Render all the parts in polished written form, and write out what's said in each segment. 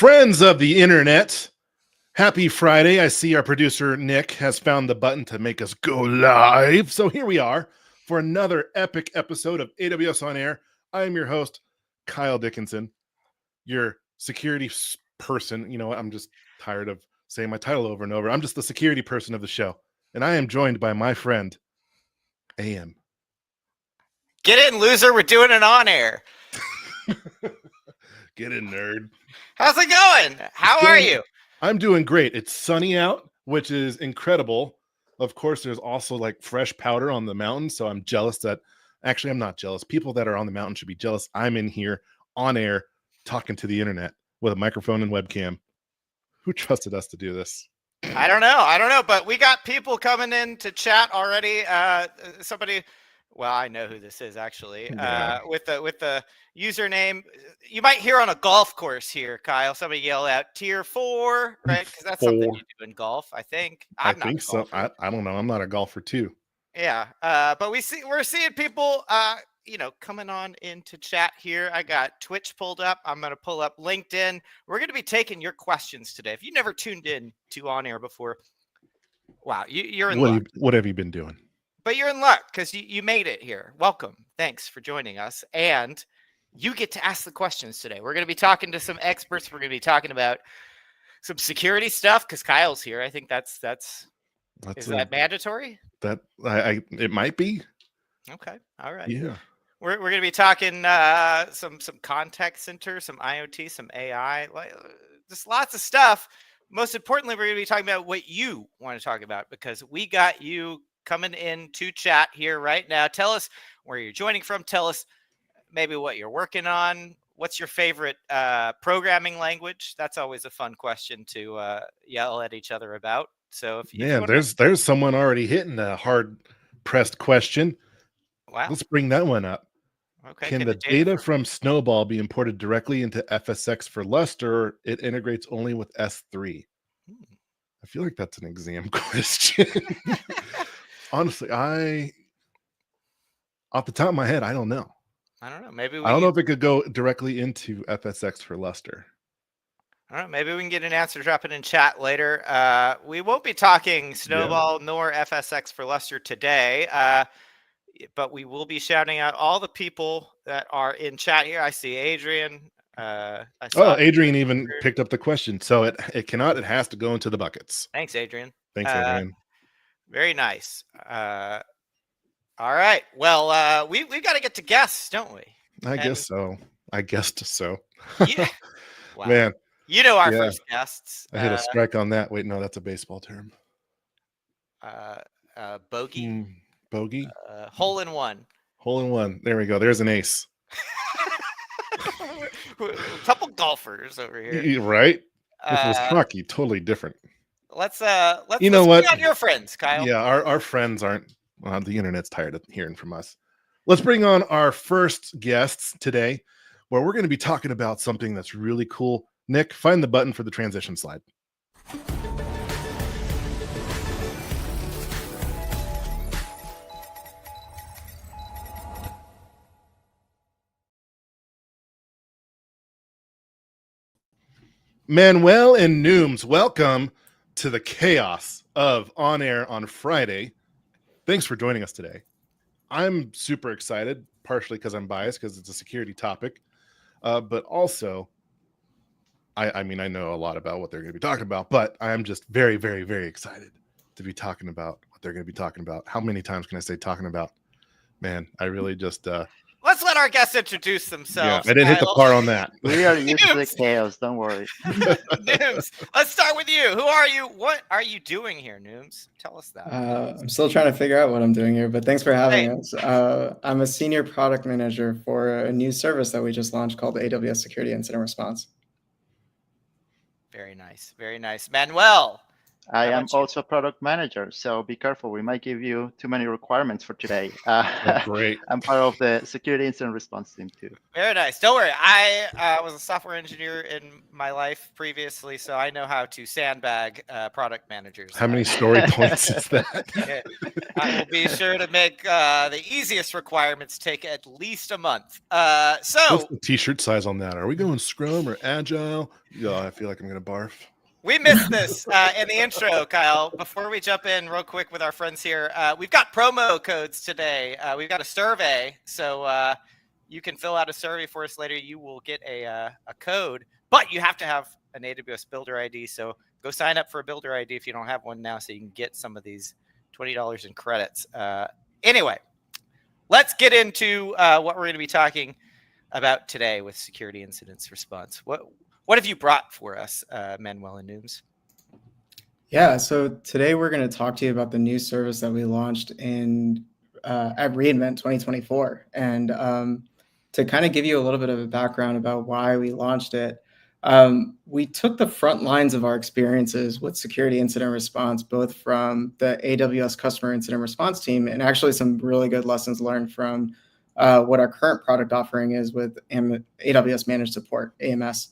Friends of the internet, happy Friday. I see our producer Nick has found the button to make us go live. So here we are for another epic episode of AWS On Air. I am your host, Kyle Dickinson, your security person. You know what? I'm just tired of saying my title over and over. I'm just the security person of the show. And I am joined by my friend, AM. Get in, loser. We're doing it on air. Get in, nerd. How's it going? How are you? I'm doing great. It's sunny out, which is incredible. Of course, there's also like fresh powder on the mountain. So I'm jealous that I'm not jealous. People that are on the mountain should be jealous. I'm in here on air talking to the internet with a microphone and webcam. Who trusted us to do this? I don't know, but we got people coming in to chat already. Somebody, well, I know who this is actually. With the username, you might hear on a golf course here, Kyle. Somebody yell out tier 4, right? Because that's something you do in golf, I think. I think so. I don't know. I'm not a golfer too. Yeah, but we're seeing people, coming on into chat here. I got Twitch pulled up. I'm going to pull up LinkedIn. We're going to be taking your questions today. If you never tuned in to On Air before, wow, you're in luck. What have you been doing? But you're in luck because you made it here. Welcome. Thanks for joining us. And you get to ask the questions today. We're going to be talking to some experts. We're going to be talking about some security stuff because Kyle's here. I think that's is that mandatory? That it might be. Okay. All right. Yeah. We're going to be talking some contact center, some IoT, some AI, just lots of stuff. Most importantly, we're going to be talking about what you want to talk about because we got you coming in to chat here right now. Tell us where you're joining from. Tell us maybe what you're working on. What's your favorite programming language? That's always a fun question to yell at each other about. So if there's someone already hitting a hard pressed question. Wow. Let's bring that one up. Okay. Can the data from Snowball be imported directly into FSX for Luster? Or it integrates only with S3. I feel like that's an exam question. Honestly, off the top of my head, I don't know. I don't know. Maybe I don't know if it could go directly into FSX for Luster. I don't know. Maybe we can get an answer. Drop it in chat later. We won't be talking Snowball nor FSX for Luster today, but we will be shouting out all the people that are in chat here. I see Adrian. Adrian even picked up the question. So it has to go into the buckets. Thanks, Adrian. Thanks, Adrian. Very nice. All right. Well, we've got to get to guests, don't we? I guess so. Yeah. Wow. Man. You know our first guests. I hit a strike on that. Wait, no, that's a baseball term. Bogey. Bogey. Hole in one. Hole in one. There we go. There's an ace. A couple golfers over here. Right? If it was hockey, totally different. Let's you know what? Bring on your friends, Kyle. Yeah, our friends aren't. The internet's tired of hearing from us. Let's bring on our first guests today, where we're going to be talking about something that's really cool. Nick, find the button for the transition slide. Manuel and Nooms, welcome to the chaos of On Air on Friday. Thanks for joining us today. I'm super excited, partially because I'm biased because it's a security topic, but also, I mean, I know a lot about what they're going to be talking about, but I'm just very, very, very excited to be talking about what they're going to be talking about. How many times can I say talking about? Man, I really just... Let's let our guests introduce themselves. Yeah, I didn't hit the bar on that. We are used to the chaos. Don't worry. Nooms, let's start with you. Who are you? What are you doing here, Nooms? Tell us that. I'm still trying to figure out what I'm doing here, but thanks for having us. I'm a senior product manager for a new service that we just launched called AWS Security Incident Response. Very nice. Very nice. Manuel, I How am about you? also a product manager, so be careful. We might give you too many requirements for today. Oh, great. I'm part of the security incident response team too. Very nice. Don't worry. I was a software engineer in my life previously, so I know how to sandbag product managers. How many story points is that? Yeah. I will be sure to make the easiest requirements take at least a month. What's So the t-shirt size on that? Are we going Scrum or Agile? Yeah, I feel like I'm gonna barf. we missed this in the intro, Kyle. Before we jump in real quick with our friends here, we've got promo codes today. We've got a survey, so you can fill out a survey for us later. You will get a code, but you have to have an AWS Builder ID. So go sign up for a Builder ID if you don't have one now, so you can get some of these $20 in credits. Anyway, let's get into what we're going to be talking about today with security incidents response. What have you brought for us, Manuel and Nooms? Yeah, so today we're going to talk to you about the new service that we launched at reInvent 2024. And to kind of give you a little bit of a background about why we launched it, we took the front lines of our experiences with security incident response, both from the AWS customer incident response team and actually some really good lessons learned from what our current product offering is with AWS Managed Support, AMS,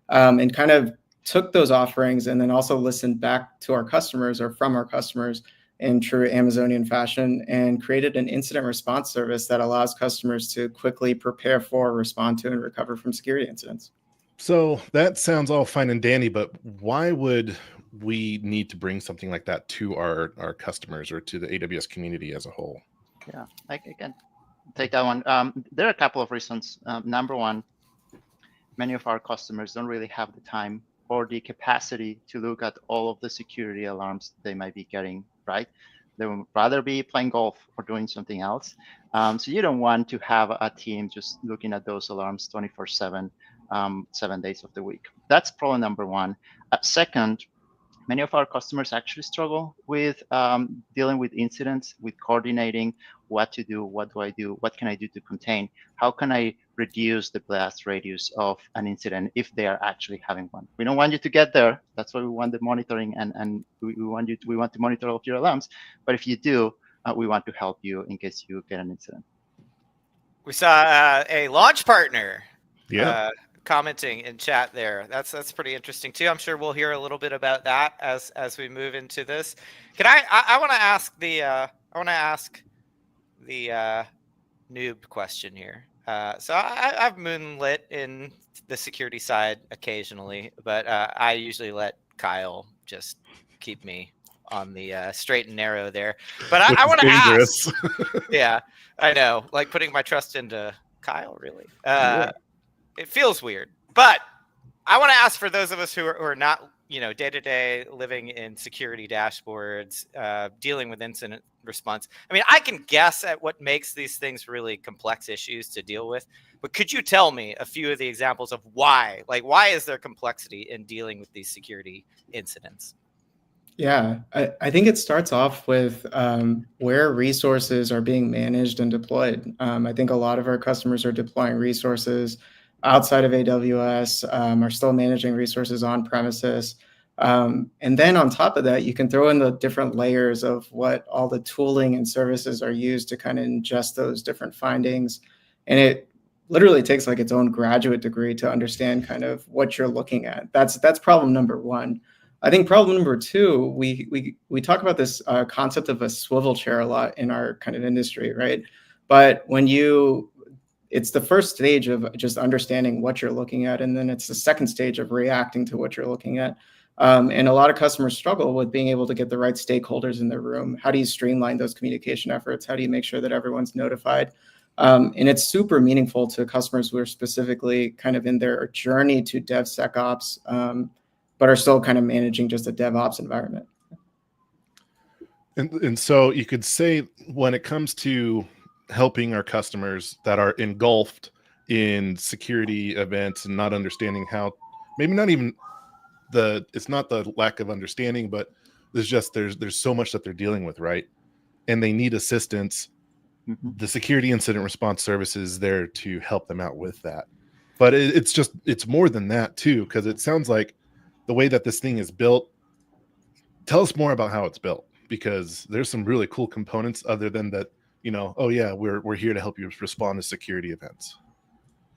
and kind of took those offerings and then also listened back to our customers or from our customers in true Amazonian fashion and created an incident response service that allows customers to quickly prepare for, respond to, and recover from security incidents. So that sounds all fine and dandy, but why would we need to bring something like that to our customers or to the AWS community as a whole? Yeah, I can take that one. There are a couple of reasons. Number one, many of our customers don't really have the time or the capacity to look at all of the security alarms they might be getting, right? They would rather be playing golf or doing something else. So you don't want to have a team just looking at those alarms 24/7, 7 days of the week. That's problem number one. Second, many of our customers actually struggle with dealing with incidents, with coordinating what to do, what do, what can I do to contain, how can I reduce the blast radius of an incident if they are actually having one. We don't want you to get there. That's why we want the monitoring, and we want to monitor all of your alarms. But if you do, we want to help you in case you get an incident. We saw a launch partner. Yeah. Commenting in chat there. That's pretty interesting too. I'm sure we'll hear a little bit about that as we move into this. Can I want to ask the noob question here. So I've moonlit in the security side occasionally, but I usually let Kyle just keep me on the straight and narrow there. But I want to ask. Yeah, I know. Like putting my trust into Kyle, really. Yeah. It feels weird, but I want to ask for those of us who are not, day to day living in security dashboards, dealing with incident response. I mean, I can guess at what makes these things really complex issues to deal with, but could you tell me a few of the examples of why? Like, why is there complexity in dealing with these security incidents? Yeah, I think it starts off with where resources are being managed and deployed. I think a lot of our customers are deploying resources outside of AWS, are still managing resources on premises. And then on top of that, you can throw in the different layers of what all the tooling and services are used to kind of ingest those different findings. And it literally takes like its own graduate degree to understand kind of what you're looking at. That's problem number one. I think problem number two, we talk about this concept of a swivel chair a lot in our kind of industry, right? But it's the first stage of just understanding what you're looking at, and then it's the second stage of reacting to what you're looking at. And a lot of customers struggle with being able to get the right stakeholders in their room. How do you streamline those communication efforts? How do you make sure that everyone's notified? And it's super meaningful to customers who are specifically kind of in their journey to DevSecOps, but are still kind of managing just a DevOps environment. And so you could say when it comes to helping our customers that are engulfed in security events and not understanding how, maybe not even it's not the lack of understanding, but there's so much that they're dealing with, right? And they need assistance. Mm-hmm. The security incident response service is there to help them out with that. But it's more than that too, because it sounds like the way that this thing is built, Tell us more about how it's built, because there's some really cool components other than that, oh yeah, we're here to help you respond to security events.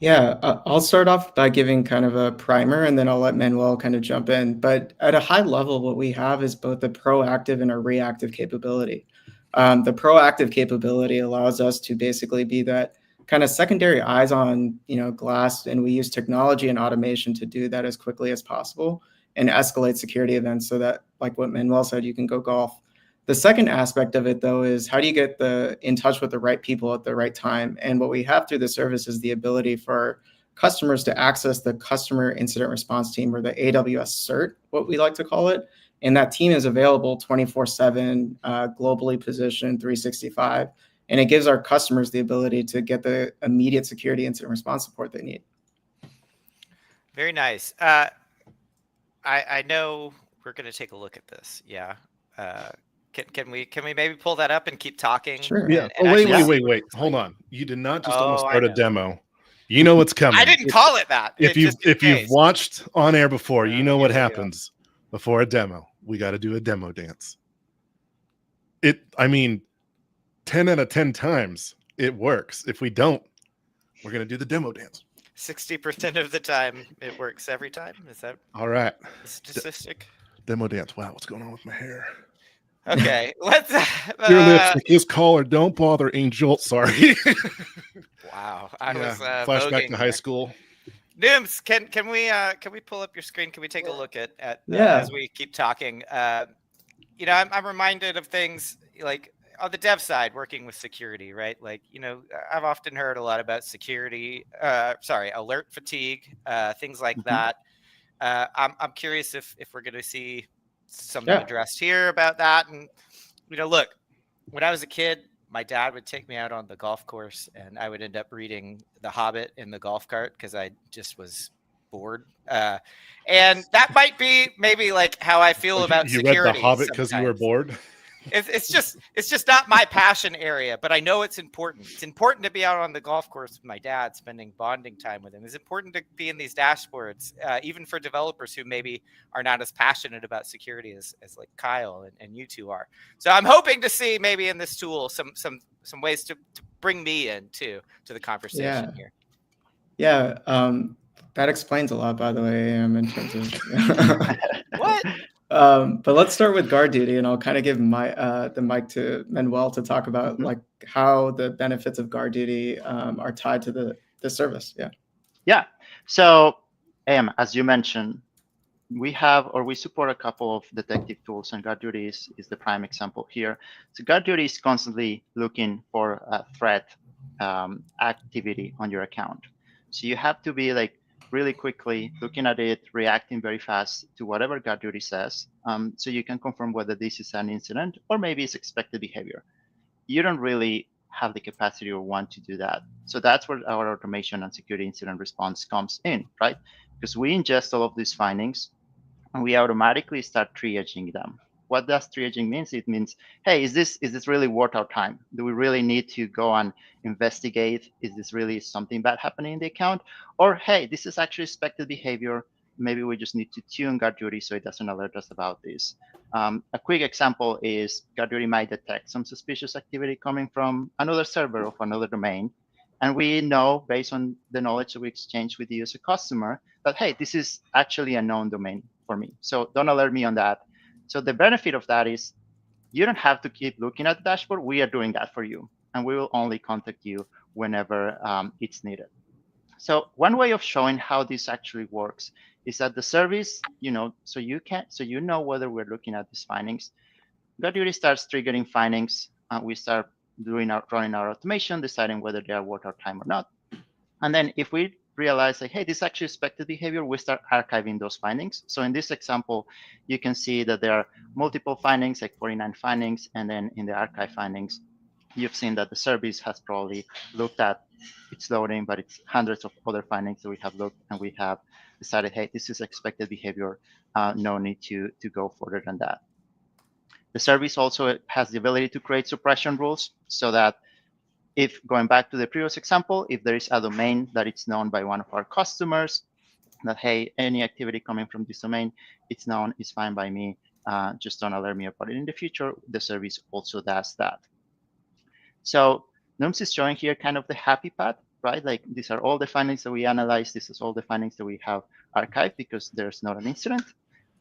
Yeah, I'll start off by giving kind of a primer, and then I'll let Manuel kind of jump in. But at a high level, what we have is both a proactive and a reactive capability. The proactive capability allows us to basically be that kind of secondary eyes on, glass, and we use technology and automation to do that as quickly as possible and escalate security events so that, like what Manuel said, you can go golf. The second aspect of it, though, is how do you get in touch with the right people at the right time? And what we have through the service is the ability for customers to access the customer incident response team, or the AWS CERT, what we like to call it. And that team is available 24/7, globally positioned, 365. And it gives our customers the ability to get the immediate security incident response support they need. Very nice. I know we're going to take a look at this. Yeah. Can we maybe pull that up and keep talking? Sure. Yeah. And Wait. actually see what Hold it's like? on. You did not just Oh, almost I start a know. demo. You know what's coming. I didn't call it that. If It's just in you've case. watched On Air before, you know what Here we go. happens before a demo. We got to do a demo dance. 10 out of 10 times it works. If we don't, we're going to do the demo dance. 60% of the time it works every time. Is that All right. the statistic? Demo dance. Wow, what's going on with my hair? Okay, let's. Your lipstick is collar. Don't bother, Angel. Sorry. Wow, I was flashback voguing to high there. school. Nims, can we pull up your screen? Can we take a look at Yeah. as we keep talking? I'm reminded of things like on the dev side, working with security, right? Like, I've often heard a lot about security, alert fatigue, things like that. I'm curious if we're going to see something addressed here about that. And, look, when I was a kid, my dad would take me out on the golf course and I would end up reading The Hobbit in the golf cart because I just was bored. And that might be maybe like how I feel about you security. read The Hobbit because you were bored? It's just not my passion area, but I know it's important. It's important to be out on the golf course with my dad, spending bonding time with him. It's important to be in these dashboards, even for developers who maybe are not as passionate about security as like Kyle and you two are. So I'm hoping to see maybe in this tool some ways to bring me in to the conversation here. Yeah, that explains a lot, by the way, in terms of what. But let's start with guard duty, and I'll kind of give the mic to Manuel to talk about like how the benefits of guard duty are tied to the service. Yeah. So, as you mentioned, we support a couple of detective tools, and guard duty is the prime example here. So guard duty is constantly looking for a threat activity on your account. So you have to be like really quickly looking at it, reacting very fast to whatever guard duty says, so you can confirm whether this is an incident or maybe it's expected behavior. You don't really have the capacity or want to do that. So that's where our automation and security incident response comes in, right? Because we ingest all of these findings and we automatically start triaging them. What does triaging mean? It means, hey, is this really worth our time? Do we really need to go and investigate? Is this really something bad happening in the account? Or, hey, this is actually expected behavior. Maybe we just need to tune guard duty so it doesn't alert us about this. A quick example is guard duty might detect some suspicious activity coming from another server of another domain. And we know, based on the knowledge that we exchange with you as a customer, that, hey, this is actually a known domain for me. So don't alert me on that. So the benefit of that is you don't have to keep looking at the dashboard. We are doing that for you. And we will only contact you whenever it's needed. So one way of showing how this actually works is that the service, so you know whether we're looking at these findings. Guard duty starts triggering findings. We start running our automation, deciding whether they are worth our time or not. And then if we realize like, hey, this is actually expected behavior, we start archiving those findings. So in this example, you can see that there are multiple findings, like 49 findings. And then in the archive findings, you've seen that the service has probably looked at its loading, but it's hundreds of other findings that we have looked, and we have decided, hey, this is expected behavior. No need to go further than that. The service also has the ability to create suppression rules so that if, going back to the previous example, if there is a domain that it's known by one of our customers, that, hey, any activity coming from this domain, it's known, is fine by me, just don't alert me about it in the future. The service also does that. So NUMS is showing here kind of the happy path, right? Like these are all the findings that we analyze. This is all the findings that we have archived because there's not an incident.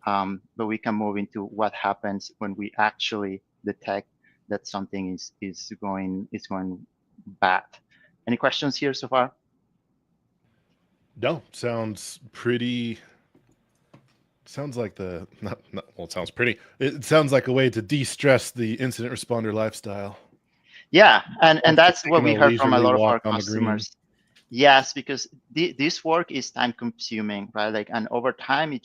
But we can move into what happens when we actually detect that something is going bad. Any questions here so far? No, sounds pretty. Sounds like the not well. It sounds pretty. It sounds like a way to de-stress the incident responder lifestyle. Yeah, and that's what Taking we a heard from a leisurely lot of walk our on the green. customers. Yes, because this work is time consuming, right? Like, and over time,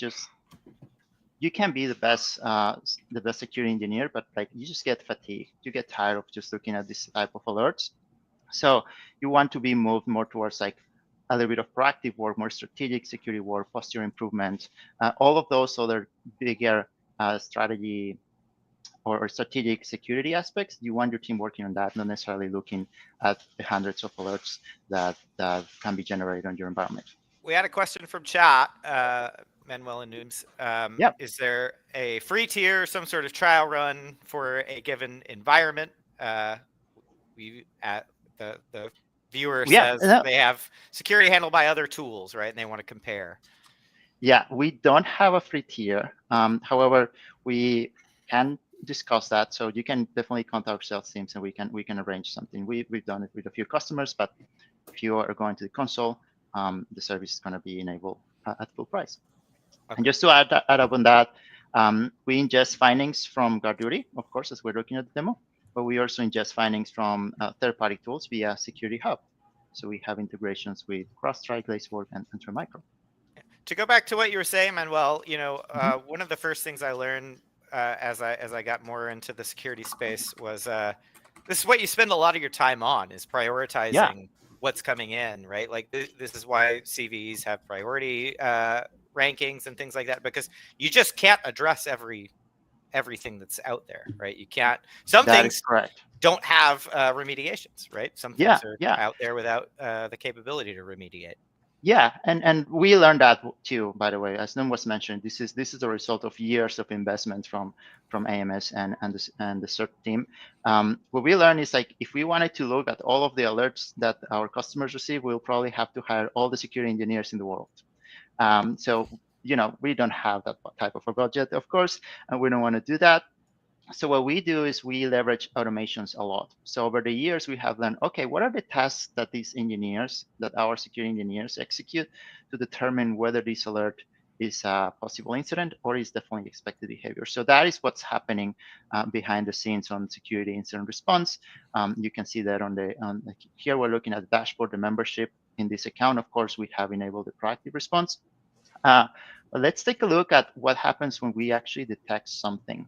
you can be the best security engineer, but like you just get fatigued. You get tired of just looking at this type of alerts. So you want to be moved more towards like a little bit of proactive work, more strategic security work, posture improvement, all of those other bigger strategy or strategic security aspects. You want your team working on that, not necessarily looking at the hundreds of alerts that can be generated on your environment. We had a question from chat, Manuel and Nooms. Yep. Is there a free tier, some sort of trial run for a given environment? We at the viewer says they have security handled by other tools, right? And they want to compare. Yeah, we don't have a free tier. However, we can discuss that. So you can definitely contact our sales teams and we can arrange something. We've done it with a few customers, but if you are going to the console, the service is going to be enabled at full price. Okay. And just to add up on that, we ingest findings from GuardDuty, of course, as we're looking at the demo, but we also ingest findings from third-party tools via Security Hub. So we have integrations with CrowdStrike, Lacework, and Tremicro. To go back to what you were saying, Manuel, one of the first things I learned as I got more into the security space was this is what you spend a lot of your time on, is prioritizing what's coming in, right? Like this is why CVEs have priority rankings and things like that, because you just can't address everything that's out there, right? You can't. Some things don't have remediations, right? Some things are out there without the capability to remediate. Yeah, and we learned that too, by the way. As Num was mentioned, this is a result of years of investment from AMS and the CERT team. What we learned is like if we wanted to look at all of the alerts that our customers receive, we'll probably have to hire all the security engineers in the world. So we don't have that type of a budget, of course, and we don't want to do that. So what we do is we leverage automations a lot. So over the years, we have learned, okay, what are the tasks that our security engineers execute to determine whether this alert is a possible incident or is definitely expected behavior. So that is what's happening behind the scenes on security incident response. You can see that here we're looking at the dashboard, the membership in this account. Of course, we have enabled the proactive response. Let's take a look at what happens when we actually detect something.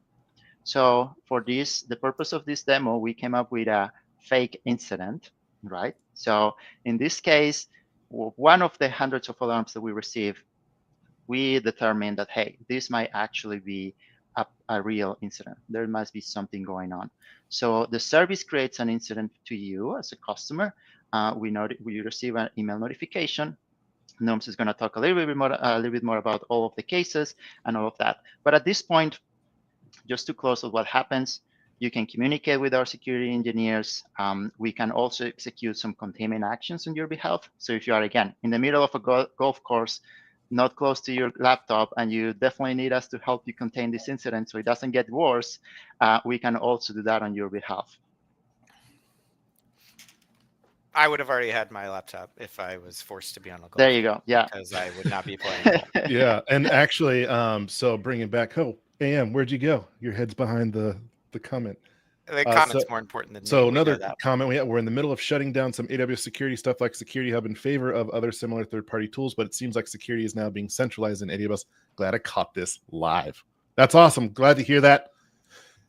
So for this, the purpose of this demo, we came up with a fake incident, right? So in this case, one of the hundreds of alarms that we receive, we determined that, hey, this might actually be a real incident. There must be something going on. So the service creates an incident to you as a customer. We receive an email notification. Noms is going to talk a little bit more about all of the cases and all of that. But at this point, just to close out what happens, you can communicate with our security engineers. We can also execute some containment actions on your behalf. So if you are, again, in the middle of a golf course, not close to your laptop, and you definitely need us to help you contain this incident so it doesn't get worse, we can also do that on your behalf. I would have already had my laptop if I was forced to be on a golf. There you go. Yeah. Because I would not be playing golf. Yeah. And actually, so bringing back, AM, where'd you go? Your head's behind the comment. The comment's more important than me. So another comment we're in the middle of shutting down some AWS security stuff like Security Hub in favor of other similar third-party tools, but it seems like security is now being centralized in AWS. Glad I caught this live. That's awesome. Glad to hear that.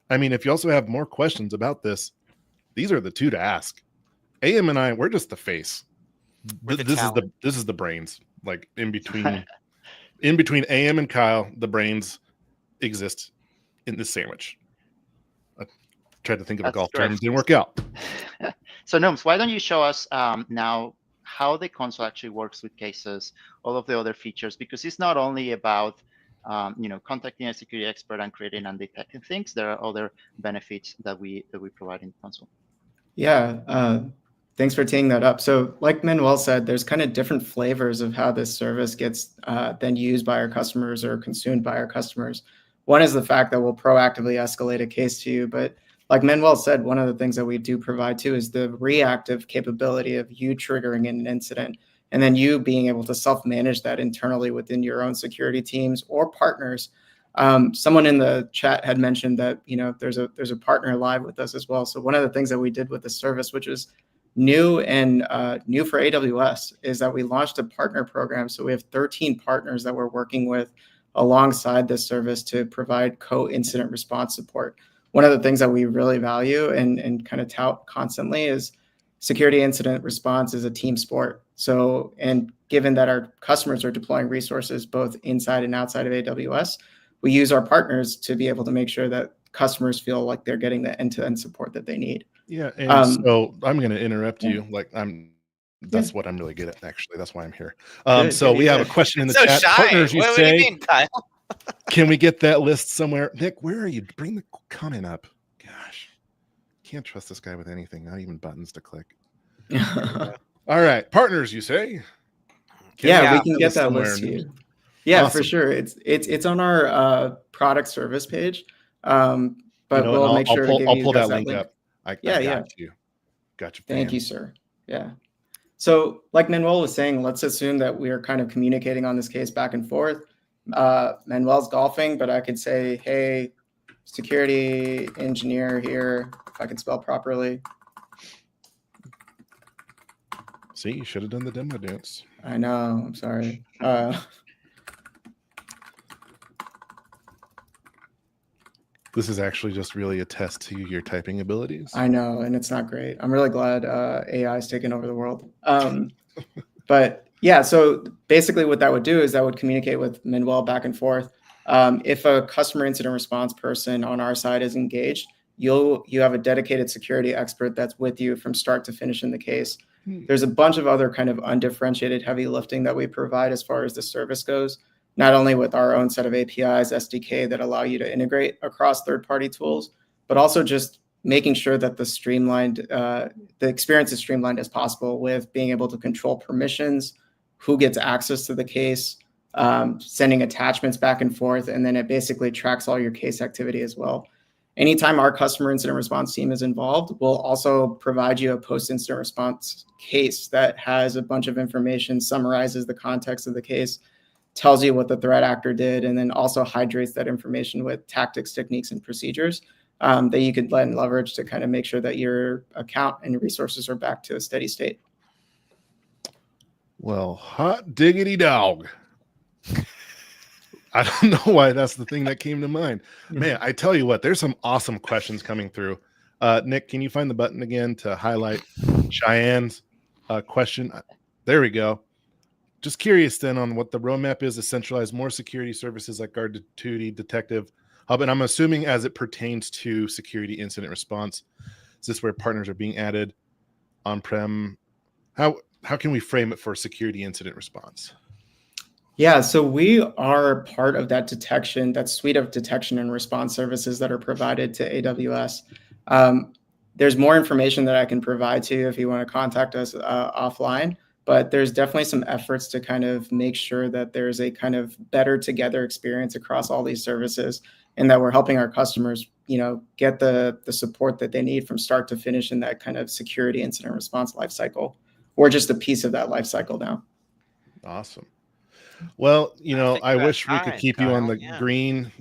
I mean, if you also have more questions about this, these are the two to ask. AM and I, we're just the face. This is the brains. Like in between AM and Kyle, the brains exist in this sandwich. I tried to think of a golf term, didn't work out. So Noms, why don't you show us now how the console actually works with cases, all of the other features, because it's not only about contacting a security expert and creating and detecting things. There are other benefits that we provide in the console. Yeah, thanks for teeing that up. So like Manuel said, there's kind of different flavors of how this service gets then used by our customers or consumed by our customers. One is the fact that we'll proactively escalate a case to you, but like Manuel said, one of the things that we do provide too is the reactive capability of you triggering an incident and then you being able to self-manage that internally within your own security teams or partners. Someone in the chat had mentioned that there's a partner live with us as well. So one of the things that we did with the service, which was new and new for AWS, is that we launched a partner program. So we have 13 partners that we're working with alongside this service to provide co-incident response support. One of the things that we really value and kind of tout constantly is security incident response is a team sport. So, and given that our customers are deploying resources both inside and outside of AWS, we use our partners to be able to make sure that customers feel like they're getting the end-to-end support that they need. Yeah, and so I'm going to interrupt yeah. you. That's what I'm really good at, actually. That's why I'm here. Good, so good, we have good. a question in the So chat. shy. Partners, you What say, do you mean, Kyle? can we get that list somewhere? Nick, where are you? Bring the comment up. Gosh, can't trust this guy with anything, not even buttons to click. All right, partners, you say? Yeah, we can get that list to you. Yeah, Awesome. for sure. It's on our product service page, but we'll make sure to give you pull guys that link up. I got you. Got you. Thank you, sir. Yeah. So like Manuel was saying, let's assume that we are kind of communicating on this case back and forth. Manuel's golfing, but I could say, hey, security engineer here, if I can spell properly. See, you should have done the demo dance. I know. I'm sorry. This is actually just really a test to your typing abilities. I know, and it's not great. I'm really glad AI is taking over the world. But yeah, so basically what that would do is that would communicate with Manuel back and forth. If a customer incident response person on our side is engaged, you have a dedicated security expert that's with you from start to finish in the case. There's a bunch of other kind of undifferentiated heavy lifting that we provide as far as the service goes, not only with our own set of APIs, SDK that allow you to integrate across third-party tools, but also just making sure that the experience is streamlined as possible with being able to control permissions, who gets access to the case, sending attachments back and forth, and then it basically tracks all your case activity as well. Anytime our customer incident response team is involved, we'll also provide you a post-incident response case that has a bunch of information, summarizes the context of the case, tells you what the threat actor did, and then also hydrates that information with tactics, techniques, and procedures that you could then leverage to kind of make sure that your account and resources are back to a steady state. Well, hot diggity dog. I don't know why that's the thing that came to mind. Man, I tell you what, there's some awesome questions coming through. Nick, can you find the button again to highlight Cheyenne's question? There we go. Just curious then on what the roadmap is to centralize more security services like Guard Duty, Detective Hub. And I'm assuming as it pertains to security incident response, is this where partners are being added on-prem? How can we frame it for security incident response? Yeah, so we are part of that suite of detection and response services that are provided to AWS. There's more information that I can provide to you if you want to contact us offline, but there's definitely some efforts to kind of make sure that there's a kind of better together experience across all these services and that we're helping our customers, get the support that they need from start to finish in that kind of security incident response lifecycle, or just a piece of that lifecycle now. Awesome. Well, I wish we could keep you on the green,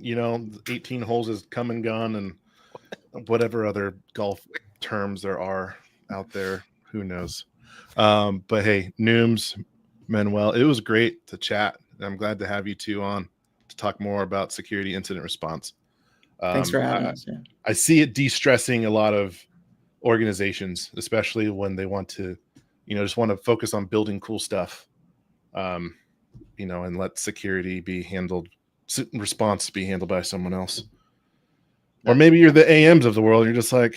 18 holes is come and gone and whatever other golf terms there are out there, who knows. But hey, Nooms, Manuel, it was great to chat. I'm glad to have you two on to talk more about security incident response. Thanks for having us. Yeah. I see it de-stressing a lot of organizations, especially when they want to, just want to focus on building cool stuff. And let security be handled, response be handled by someone else. Or maybe you're the AMs of the world. You're just like,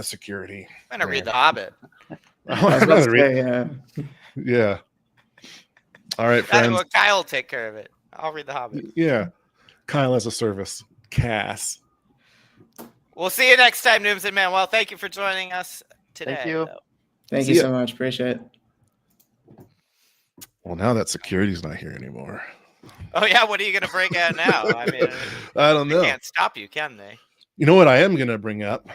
security. I'm going to read The Hobbit. Yeah. All right, friends. Kyle will take care of it. I'll read The Hobbit. Yeah. Kyle as a service. Cass. We'll see you next time, Noobs and Manuel. Thank you for joining us today. Thank you. Though. Thank See you ya. so much. Appreciate it. Well, now that security's not here anymore. Oh yeah, what are you going to break out now? I mean, I don't they know. can't stop you, can they? You know what I am going to bring up?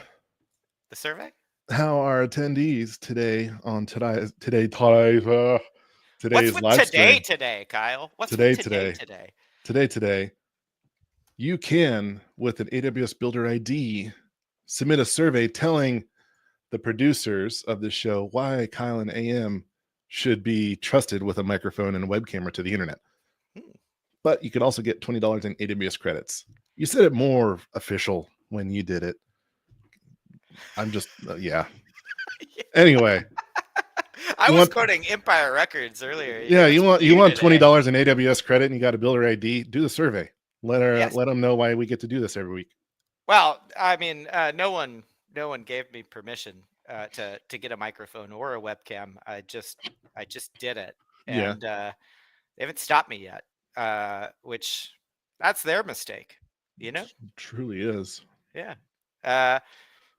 The survey? How our attendees today on today's What's with live stream. today, Kyle? What's Today, with today? Today, you can, with an AWS Builder ID, submit a survey telling the producers of this show why Kyle and AM should be trusted with a microphone and a web camera to the internet. But you could also get $20 in AWS credits. You said it more official when you did it. I'm just, yeah. Anyway. I was quoting Empire Records earlier. Yeah, you want $20 in AWS credit and you got a Builder ID, do the survey. Let them know why we get to do this every week. Well, I mean, no one gave me permission to get a microphone or a webcam. I just did it, and they haven't stopped me yet. Which that's their mistake, you know. It truly is. Yeah.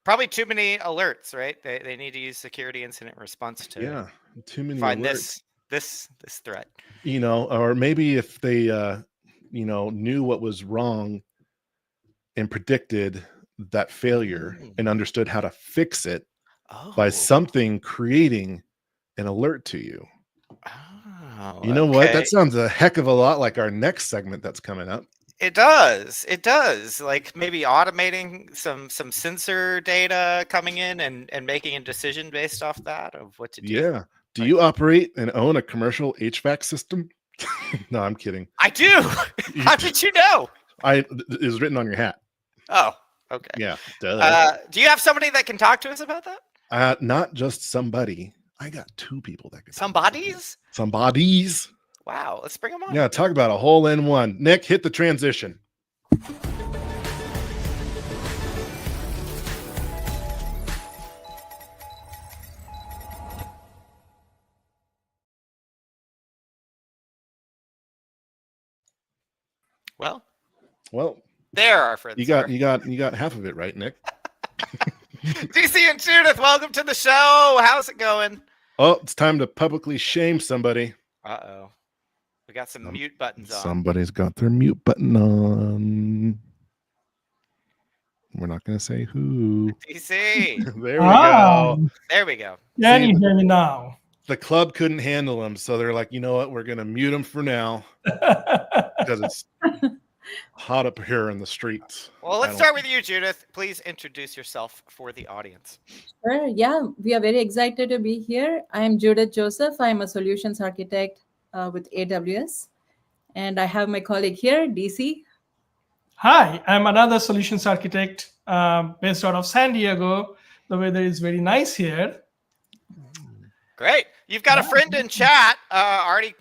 Probably too many alerts, right? They need to use security incident response to too many find alerts. this threat. You know, or maybe if they knew what was wrong and predicted that failure and understood how to fix it by something creating an alert to you. Oh, you know what? That sounds a heck of a lot like our next segment that's coming up. It does. It does. Like maybe automating some sensor data coming in and making a decision based off that of what to do. Yeah. Do you operate and own a commercial HVAC system? No, I'm kidding. I do. How did you know? It was written on your hat. Oh, okay. Yeah. Do you have somebody that can talk to us about that? Not just somebody. I got two people that can. Somebodies. Wow. Let's bring them on. Yeah. Talk about a hole in one. Nick, hit the transition. Well, there our friends. You got half of it right, Nick. DC and Judith, welcome to the show. How's it going? Oh, it's time to publicly shame somebody. Uh-oh. We got some mute buttons on. Somebody's got their mute button on. We're not going to say who. DC. There we go. There we go. Can you hear me now? The club couldn't handle them, so they're like, you know what? We're going to mute them for now because it's hot up here in the streets. Well, let's start with you, Judith. Please introduce yourself for the audience. Sure. Yeah, we are very excited to be here. I am Judith Joseph. I'm a solutions architect with AWS. And I have my colleague here, DC. Hi, I'm another solutions architect based out of San Diego. The weather is very nice here. Great. You've got a friend in chat already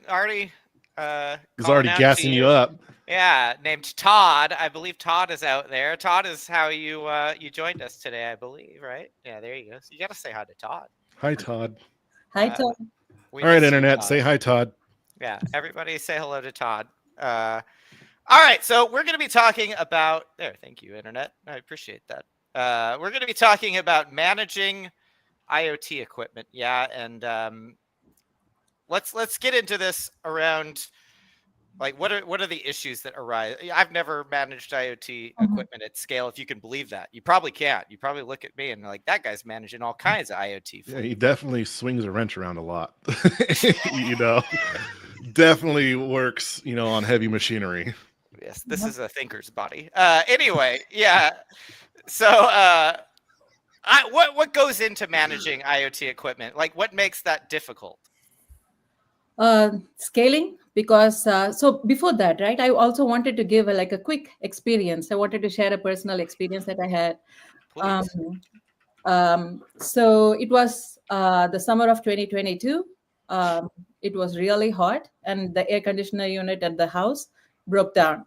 he's already gassing you up. Yeah, named Todd. I believe Todd is out there. Todd is how you joined us today, I believe, right? Yeah, there you go. So you got to say hi to Todd. Hi, Todd. Hi, Todd. All right, Internet, say hi, Todd. Yeah, everybody say hello to Todd. All right, so we're going to be talking about there. Thank you, Internet. I appreciate that. We're going to be talking about managing IoT equipment. Yeah, and let's get into this around. Like, what are the issues that arise? I've never managed IoT equipment at scale, if you can believe that. You probably can't. You probably look at me and like, that guy's managing all kinds of IoT. Yeah, he definitely swings a wrench around a lot. Definitely works, on heavy machinery. Yes, this is a thinker's body. Anyway, yeah. So, what goes into managing IoT equipment? Like, what makes that difficult? Scaling, because so before that, right, I also wanted to give a quick experience. I wanted to share a personal experience that I had. So it was the summer of 2022. It was really hot and the air conditioner unit at the house broke down.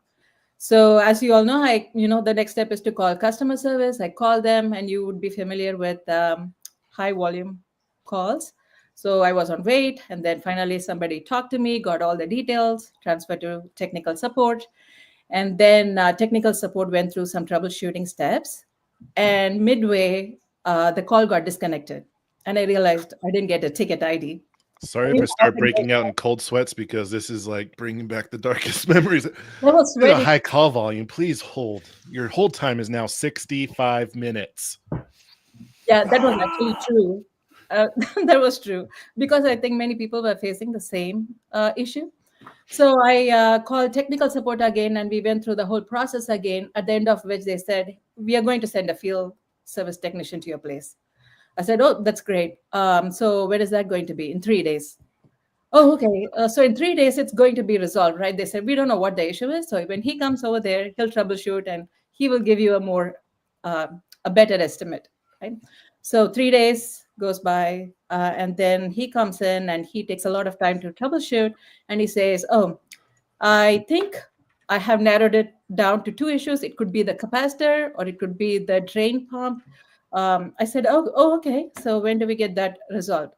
So as you all know, the next step is to call customer service. I called them, and you would be familiar with high volume calls. So I was on wait, and then finally somebody talked to me, got all the details, transferred to technical support, and then technical support went through some troubleshooting steps, and midway the call got disconnected, and I realized I didn't get a ticket ID. Sorry if I start breaking out in cold sweats because this is like bringing back the darkest memories. That was Due to very high call volume, please hold. Your hold time is now 65 minutes. Yeah, that was actually true. That was true because I think many people were facing the same issue. So I called technical support again, and we went through the whole process again. At the end of which they said, "We are going to send a field service technician to your place." I said, "Oh, that's great. So when is that going to be? In 3 days." Oh, okay. So in 3 days, it's going to be resolved, right? They said, "We don't know what the issue is. So when he comes over there, he'll troubleshoot and he will give you a better estimate, right?" So 3 days goes by, and then he comes in and he takes a lot of time to troubleshoot. And he says, "Oh, I think I have narrowed it down to two issues. It could be the capacitor or it could be the drain pump." I said, "Oh, okay. So when do we get that resolved?"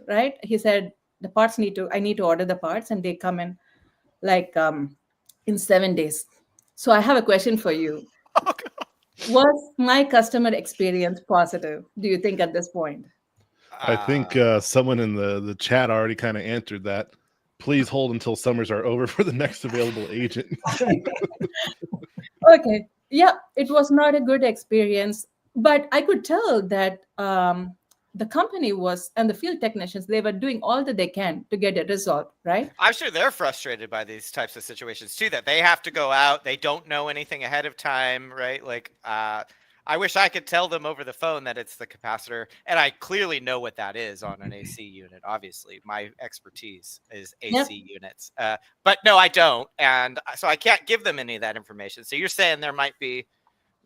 Right? He said, I need to order the parts and they come in like in 7 days. So I have a question for you. Oh, God. Was my customer experience positive, do you think, at this point? I think someone in the chat already kind of answered that. Please hold until summers are over for the next available agent. Okay. Yeah, it was not a good experience, but I could tell that the company was, and the field technicians, they were doing all that they can to get it resolved, right? I'm sure they're frustrated by these types of situations too, that they have to go out, they don't know anything ahead of time, right? Like, I wish I could tell them over the phone that it's the capacitor, and I clearly know what that is on an AC unit. Obviously, my expertise is AC units, but no, I don't, and so I can't give them any of that information. So you're saying there might be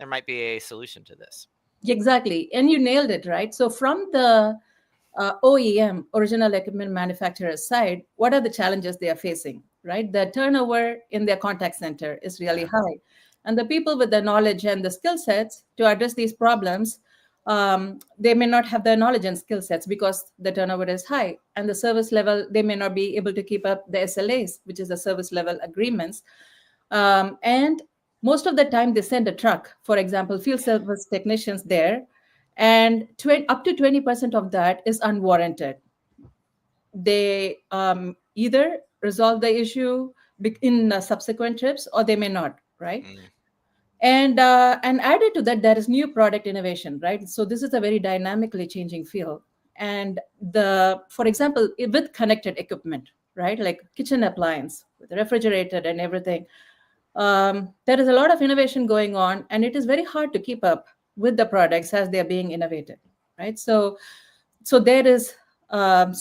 a solution to this? Exactly. And you nailed it, right? So from the OEM, original equipment manufacturer side, what are the challenges they are facing, right? The turnover in their contact center is really high. And the people with the knowledge and the skill sets to address these problems, they may not have the knowledge and skill sets because the turnover is high. And the service level, they may not be able to keep up the SLAs, which is the service level agreements. And most of the time they send a truck, for example, field service technicians there, and up to 20% of that is unwarranted. They either resolve the issue in subsequent trips or they may not, right? And added to that, there is new product innovation, right? So this is a very dynamically changing field. And for example, with connected equipment, right, like kitchen appliance with refrigerator and everything, there is a lot of innovation going on, and it is very hard to keep up with the products as they are being innovated, right? So there is what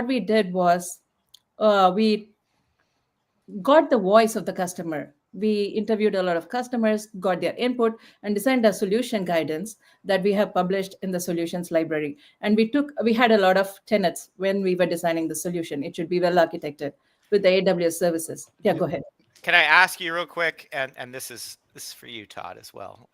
we did was we got the voice of the customer. We interviewed a lot of customers, got their input, and designed a solution guidance that we have published in the solutions library. And we had a lot of tenets when we were designing the solution. It should be well architected with the AWS services. Yeah, go ahead. Can I ask you real quick, and this is for you, Todd, as well.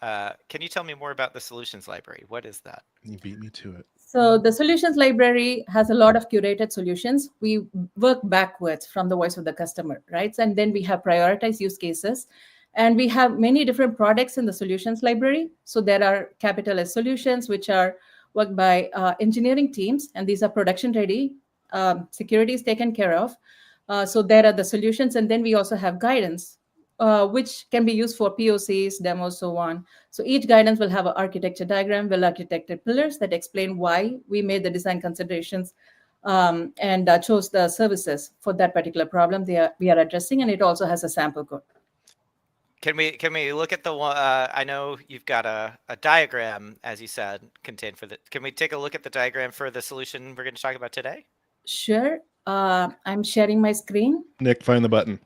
Can you tell me more about the solutions library? What is that? You beat me to it. So the solutions library has a lot of curated solutions. We work backwards from the voice of the customer, right? And then we have prioritized use cases. And we have many different products in the solutions library. So there are capital S solutions, which are worked by engineering teams, and these are production ready. Security is taken care of. So there are the solutions. And then we also have guidance, which can be used for POCs, demos, so on. So each guidance will have an architecture diagram, well-architected pillars that explain why we made the design considerations and chose the services for that particular problem we are addressing. And it also has a sample code. Can we look at the one? I know you've got a diagram, as you said, contained for the. Can we take a look at the diagram for the solution we're going to talk about today? Sure. I'm sharing my screen. Nick, find the button.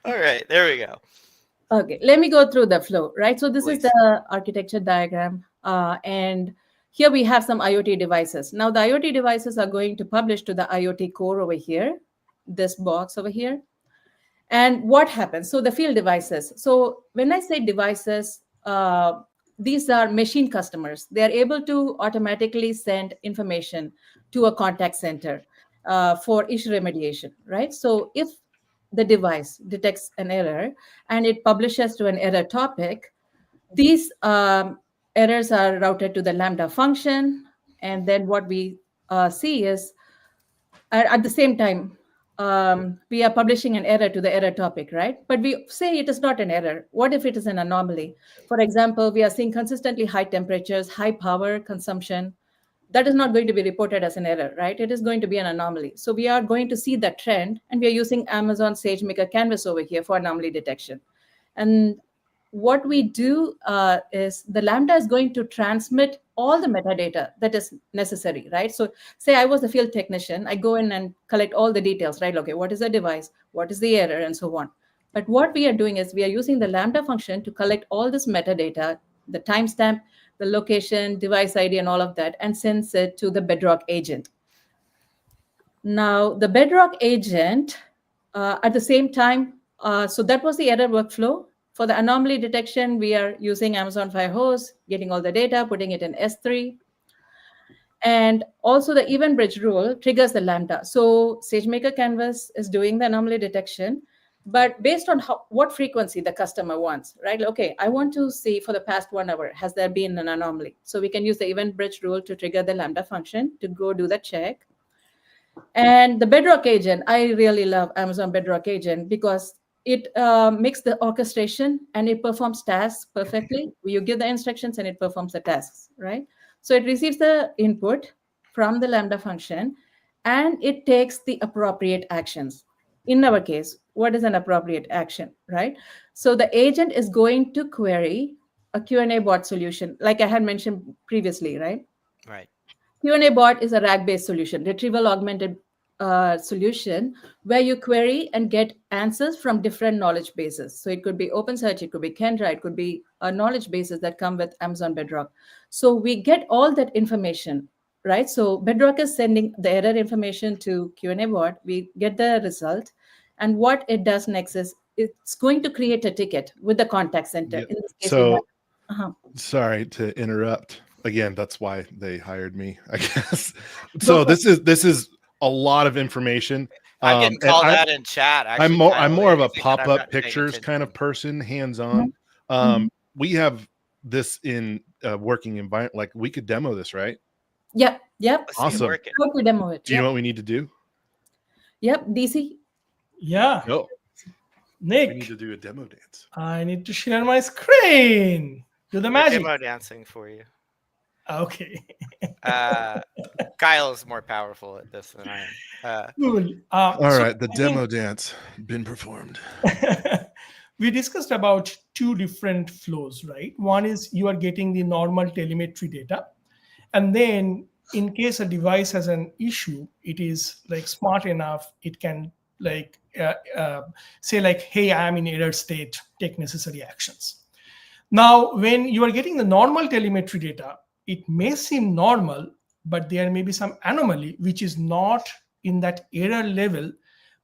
All right, there we go. Okay, let me go through the flow, right? So this is the architecture diagram. And here we have some IoT devices. Now the IoT devices are going to publish to the IoT core over here, this box over here. And what happens? So the field devices. So when I say devices, these are machine customers. They are able to automatically send information to a contact center for issue remediation, right? So if the device detects an error and it publishes to an error topic, these errors are routed to the Lambda function. And then what we see is at the same time, we are publishing an error to the error topic, right? But we say it is not an error. What if it is an anomaly? For example, we are seeing consistently high temperatures, high power consumption. That is not going to be reported as an error, right? It is going to be an anomaly. So we are going to see that trend, and we are using Amazon SageMaker Canvas over here for anomaly detection. And what we do is the Lambda is going to transmit all the metadata that is necessary, right? So say I was a field technician, I go in and collect all the details, right? Okay, what is the device? What is the error? And so on. But what we are doing is we are using the Lambda function to collect all this metadata, the timestamp, the location, device ID, and all of that, and sends it to the Bedrock agent. Now, the Bedrock agent, at the same time, so that was the error workflow. For the anomaly detection, we are using Amazon Firehose, getting all the data, putting it in S3. And also the event bridge rule triggers the Lambda. So SageMaker Canvas is doing the anomaly detection, but based on what frequency the customer wants, right? Okay, I want to see for the past 1 hour, has there been an anomaly? So we can use the event bridge rule to trigger the Lambda function to go do the check. And the Bedrock agent, I really love Amazon Bedrock agent because it makes the orchestration and it performs tasks perfectly. You give the instructions and it performs the tasks, right? So it receives the input from the Lambda function and it takes the appropriate actions. In our case, what is an appropriate action, right? So the agent is going to query a Q&A bot solution, like I had mentioned previously, right? Right. Q&A bot is a RAG-based solution, retrieval augmented solution, where you query and get answers from different knowledge bases. So it could be OpenSearch, it could be Kendra, it could be knowledge bases that come with Amazon Bedrock. So we get all that information, right? So Bedrock is sending the error information to Q&A bot. We get the result. And what it does next is it's going to create a ticket with the contact center. Yep. In this case, So, uh-huh. sorry to interrupt. Again, that's why they hired me, I guess. So this is a lot of information. I'm getting called out in chat. Actually, I'm more of a pop-up pictures attention. kind of person, hands-on. We have this in a working environment. Like we could demo this, right? Yep. Let's see it Awesome. working. How to demo it? Do you know what we need to do? Yep, DC. Yeah. No. We need Nick, to do a demo dance. I need to share my screen. Do the We're magic. demo dancing for you. Okay. Kyle is more powerful at this than I am. Cool. All So right, the I demo dance been performed. we discussed about two different flows, right? One is you are getting the normal telemetry data. And then in case a device has an issue, it is like smart enough, it can like say like, hey, I'm in error state, take necessary actions. Now, when you are getting the normal telemetry data, it may seem normal, but there may be some anomaly, which is not in that error level.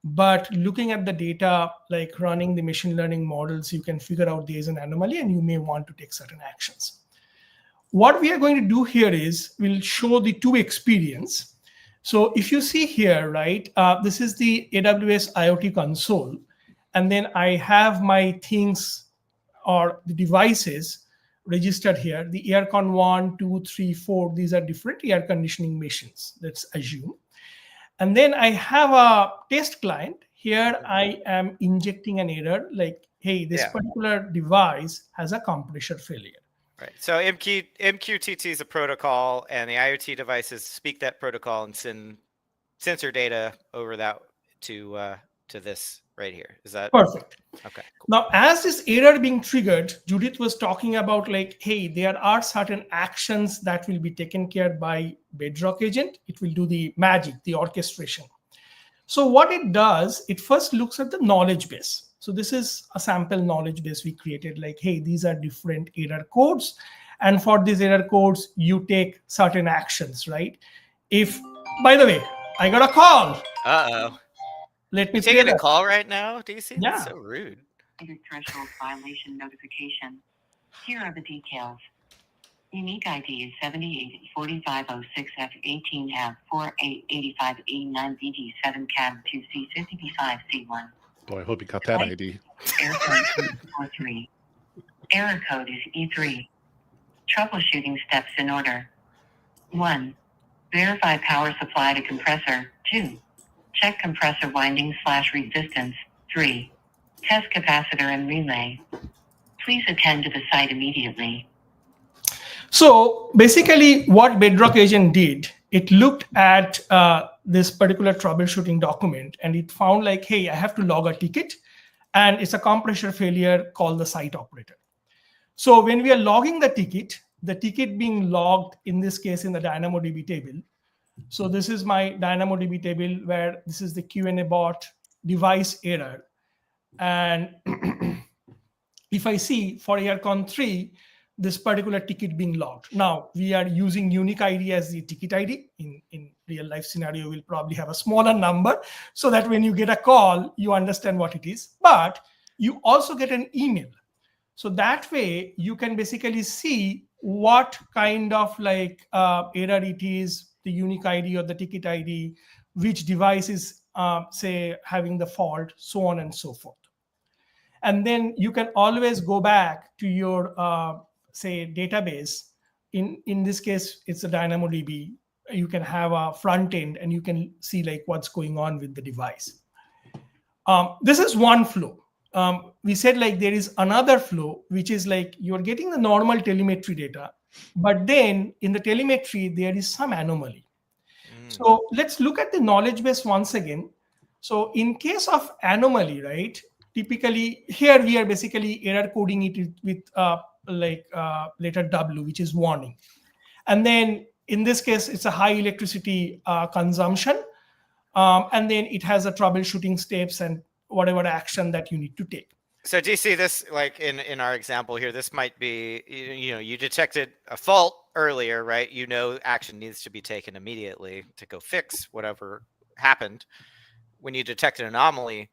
But looking at the data, like running the machine learning models, you can figure out there's an anomaly and you may want to take certain actions. What we are going to do here is we'll show the two experience. So if you see here, right, this is the AWS IoT console. And then I have my things or the devices registered here. The aircon 1, 2, 3, 4, these are different air conditioning machines, let's assume. And then I have a test client. Here I am injecting an error like, hey, this particular device has a compressor failure. Right. So MQTT is a protocol, and the IoT devices speak that protocol and send sensor data over that to this right here. Is that perfect? Okay. Cool. Now, as this error being triggered, Judith was talking about like, hey, there are certain actions that will be taken care by Bedrock agent. It will do the magic, the orchestration. So what it does, it first looks at the knowledge base. So this is a sample knowledge base we created, like, hey, these are different error codes. And for these error codes, you take certain actions, right? If, by the way, I got a call. Uh-oh. Let me You taking a call right now, DC? Yeah. That's so rude. Threshold violation notification. Here are the details. Unique ID is 784506F18F4885E9BD7CAB2C50B5C1. Boy, I hope you got that ID. Error code is 43. Error code is E3. Troubleshooting steps in order. 1. Verify power supply to compressor. 2. Check compressor winding/resistance. 3. Test capacitor and relay. Please attend to the site immediately. So basically what Bedrock Agent did, it looked at this particular troubleshooting document and it found like, hey, I have to log a ticket and it's a compressor failure, call the site operator. So when we are logging the ticket being logged in this case in the DynamoDB table. So this is my DynamoDB table where this is the Q&A bot device error. And if I see for AirCon 3, this particular ticket being logged. Now we are using unique ID as the ticket ID. In real life scenario, we'll probably have a smaller number so that when you get a call, you understand what it is. But you also get an email. So that way you can basically see what kind of like error it is, the unique ID or the ticket ID, which device is say having the fault, so on and so forth. And then you can always go back to your say database. In this case, it's a DynamoDB. You can have a front end and you can see like what's going on with the device. This is one flow. We said like there is another flow, which is like you're getting the normal telemetry data, but then in the telemetry, there is some anomaly. So let's look at the knowledge base once again. So in case of anomaly, right, typically here we are basically error coding it with letter W, which is warning. And then in this case, it's a high electricity consumption. And then it has a troubleshooting steps and whatever action that you need to take. So do you see this like in our example here? This might be, you detected a fault earlier, right? You know, action needs to be taken immediately to go fix whatever happened. When you detect an anomaly,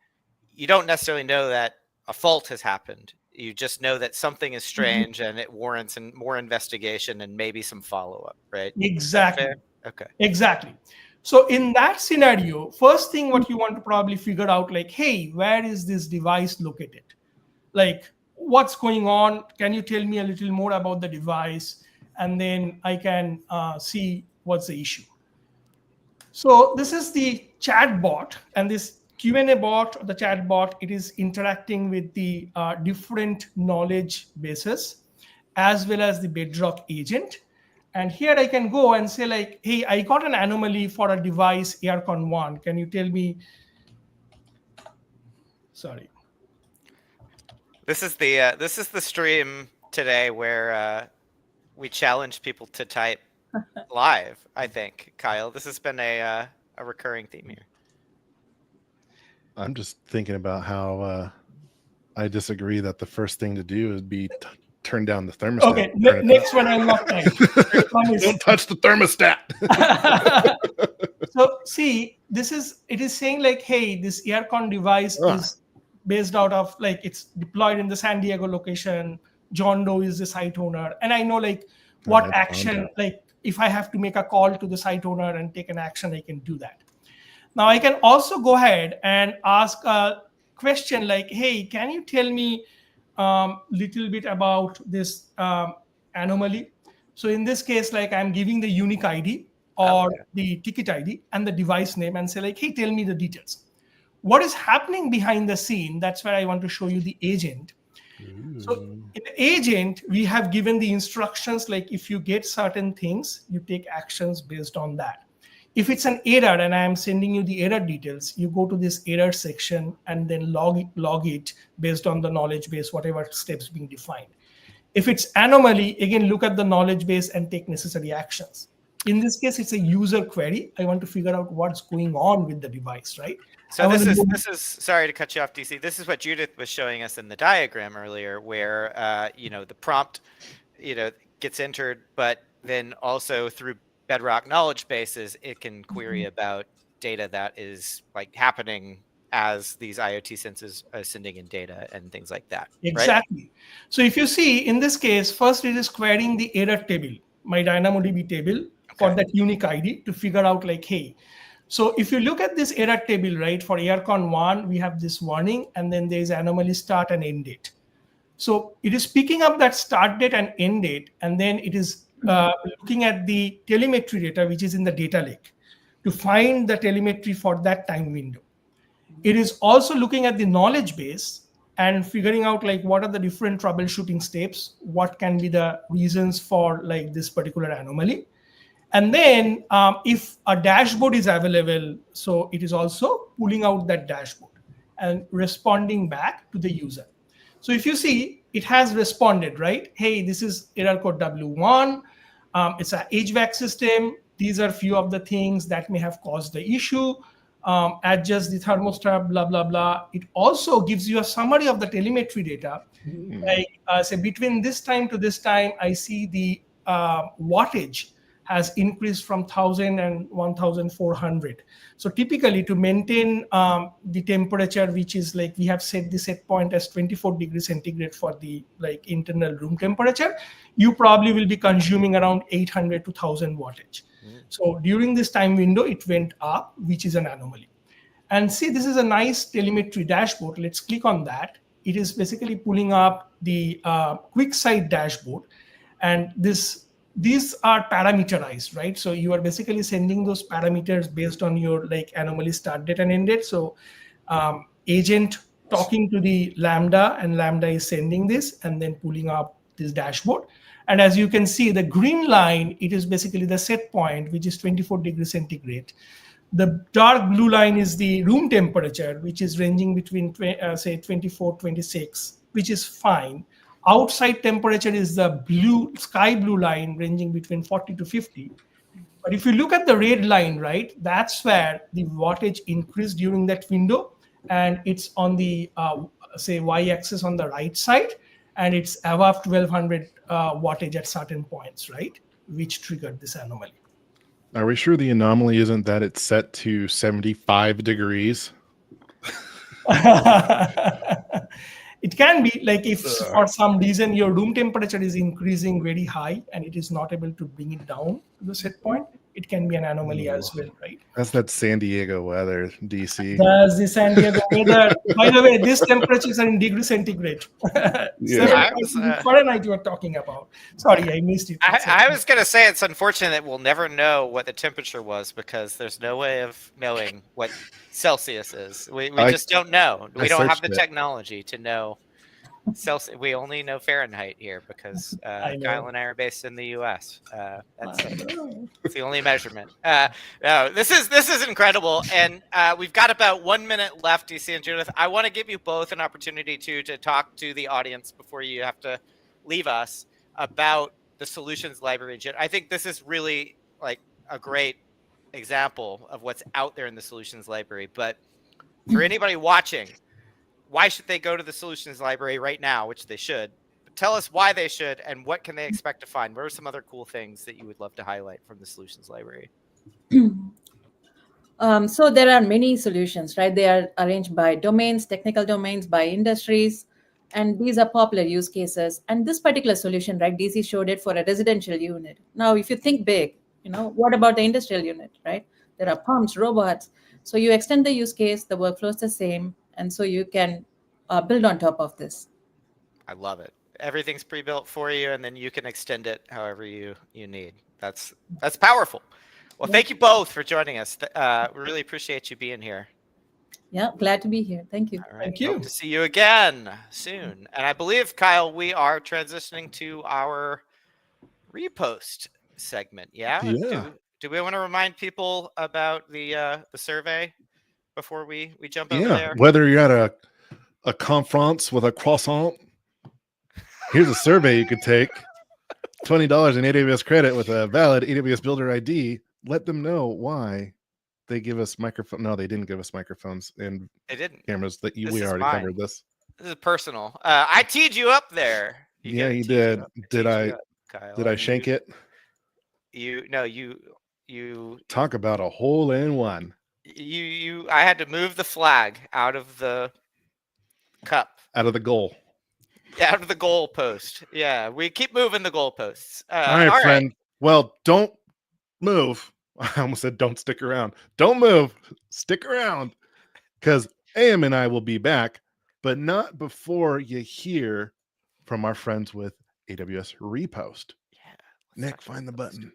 you don't necessarily know that a fault has happened. You just know that something is strange and it warrants more investigation and maybe some follow-up, right? Exactly. Okay. Exactly. So in that scenario, first thing what you want to probably figure out, like, hey, where is this device located? Like, what's going on? Can you tell me a little more about the device? And then I can see what's the issue. So this is the chat bot, and this Q&A bot, the chat bot, it is interacting with the different knowledge bases as well as the Bedrock agent. And here I can go and say like, hey, I got an anomaly for a device AirCon 1. Can you tell me? Sorry. This is the stream today where we challenge people to type live. I think, Kyle, this has been a recurring theme here. I'm just thinking about how I disagree that the first thing to do is be turn down the thermostat. Okay, next one I'll not time. Don't touch the thermostat. So see, it is saying like, hey, this AirCon device is based out of like it's deployed in the San Diego location. John Doe is the site owner, and I know like what action, like if I have to make a call to the site owner and take an action, I can do that. Now I can also go ahead and ask a question like, hey, can you tell me little bit about this anomaly? So in this case, like I'm giving the unique ID or the ticket ID and the device name and say like, hey, tell me the details. What is happening behind the scene? That's where I want to show you the agent. So in the agent, we have given the instructions like if you get certain things, you take actions based on that. If it's an error and I am sending you the error details, you go to this error section and then log it based on the knowledge base, whatever steps being defined. If it's anomaly, again, look at the knowledge base and take necessary actions. In this case, it's a user query. I want to figure out what's going on with the device, right? So this is sorry to cut you off, DC. This is what Judith was showing us in the diagram earlier, where the prompt gets entered, but then also through Bedrock knowledge bases, it can query about data that is like happening as these IoT sensors are sending in data and things like that. Right? Exactly. So if you see in this case, first it is querying the error table, my DynamoDB table for that unique ID to figure out like, hey, so if you look at this error table, right, for AirCon1, we have this warning, and then there is anomaly start and end date. So it is picking up that start date and end date, and then it is looking at the telemetry data, which is in the data lake, to find the telemetry for that time window. It is also looking at the knowledge base and figuring out like what are the different troubleshooting steps, what can be the reasons for like this particular anomaly. And then if a dashboard is available, so it is also pulling out that dashboard and responding back to the user. So if you see, it has responded, right? Hey, this is error code W1. It's an HVAC system. These are few of the things that may have caused the issue. Adjust the thermostat, blah, blah, blah. It also gives you a summary of the telemetry data. Like say between this time to this time, I see the wattage has increased from 1,000 and 1,400. So typically to maintain the temperature, which is like we have set the set point as 24 degrees centigrade for the like internal room temperature, you probably will be consuming around 800 to 1,000 wattage. So during this time window, it went up, which is an anomaly. And see, this is a nice telemetry dashboard. Let's click on that. It is basically pulling up the QuickSight dashboard. And these are parameterized, right? So you are basically sending those parameters based on your like anomaly start date and end date. So agent talking to the Lambda, and Lambda is sending this and then pulling up this dashboard. And as you can see, the green line, it is basically the set point, which is 24 degrees centigrade. The dark blue line is the room temperature, which is ranging between say 24, 26, which is fine. Outside temperature is the blue, sky blue line ranging between 40 to 50. But if you look at the red line, right, that's where the wattage increased during that window. And it's on the, say, y-axis on the right side. And it's above 1,200 wattage at certain points, right, which triggered this anomaly. Are we sure the anomaly isn't that it's set to 75 degrees? It can be like if for some reason your room temperature is increasing very high and it is not able to bring it down to the set point, it can be an anomaly as well, right? That's that San Diego weather, DC. That's the San Diego weather. By the way, these temperatures are in degrees centigrade. Yeah. Fahrenheit you were talking about. Sorry, I missed it. I was going to say it's unfortunate that we'll never know what the temperature was because there's no way of knowing what Celsius is. We just don't know. We don't have the technology to know Celsius. We only know Fahrenheit here because Kyle and I are based in the U.S. That's the only measurement. No, this is incredible, and we've got about 1 minute left. DC and Judith, I want to give you both an opportunity to talk to the audience before you have to leave us about the solutions library. I think this is really like a great example of what's out there in the solutions library. But for anybody watching, why should they go to the solutions library right now, which they should? But tell us why they should and what can they expect to find. What are some other cool things that you would love to highlight from the solutions library? So there are many solutions, right? They are arranged by domains, technical domains, by industries, and these are popular use cases. And this particular solution, right, DC showed it for a residential unit. Now, if you think big, what about the industrial unit, right? There are pumps, robots. So you extend the use case, the workflow is the same, and so you can build on top of this. I love it. Everything's pre-built for you, and then you can extend it however you need. That's powerful. Well, thank you both for joining us. We really appreciate you being here. Yeah, glad to be here. Thank you. All right. Thank you. Hope to see you again soon. And I believe, Kyle, we are transitioning to our repost segment. Yeah. Do we want to remind people about the survey before we jump over there? Whether you're at a conference with a croissant, here's a survey you could take. $20 in AWS credit with a valid AWS Builder ID. Let them know why they give us microphones. No, they didn't give us microphones and They didn't. cameras. We already covered this. This is personal. I teed you up there. You did. Did I shank it? You talk about a hole in one. I had to move the flag out of the cup, Out of the goal. out of the goalpost. Yeah, we keep moving the goalposts. All right, friend. Well, don't move. I almost said don't stick around. Don't move. Stick around. Because AM and I will be back, but not before you hear from our friends with AWS Repost. Yeah, Nick, find the button.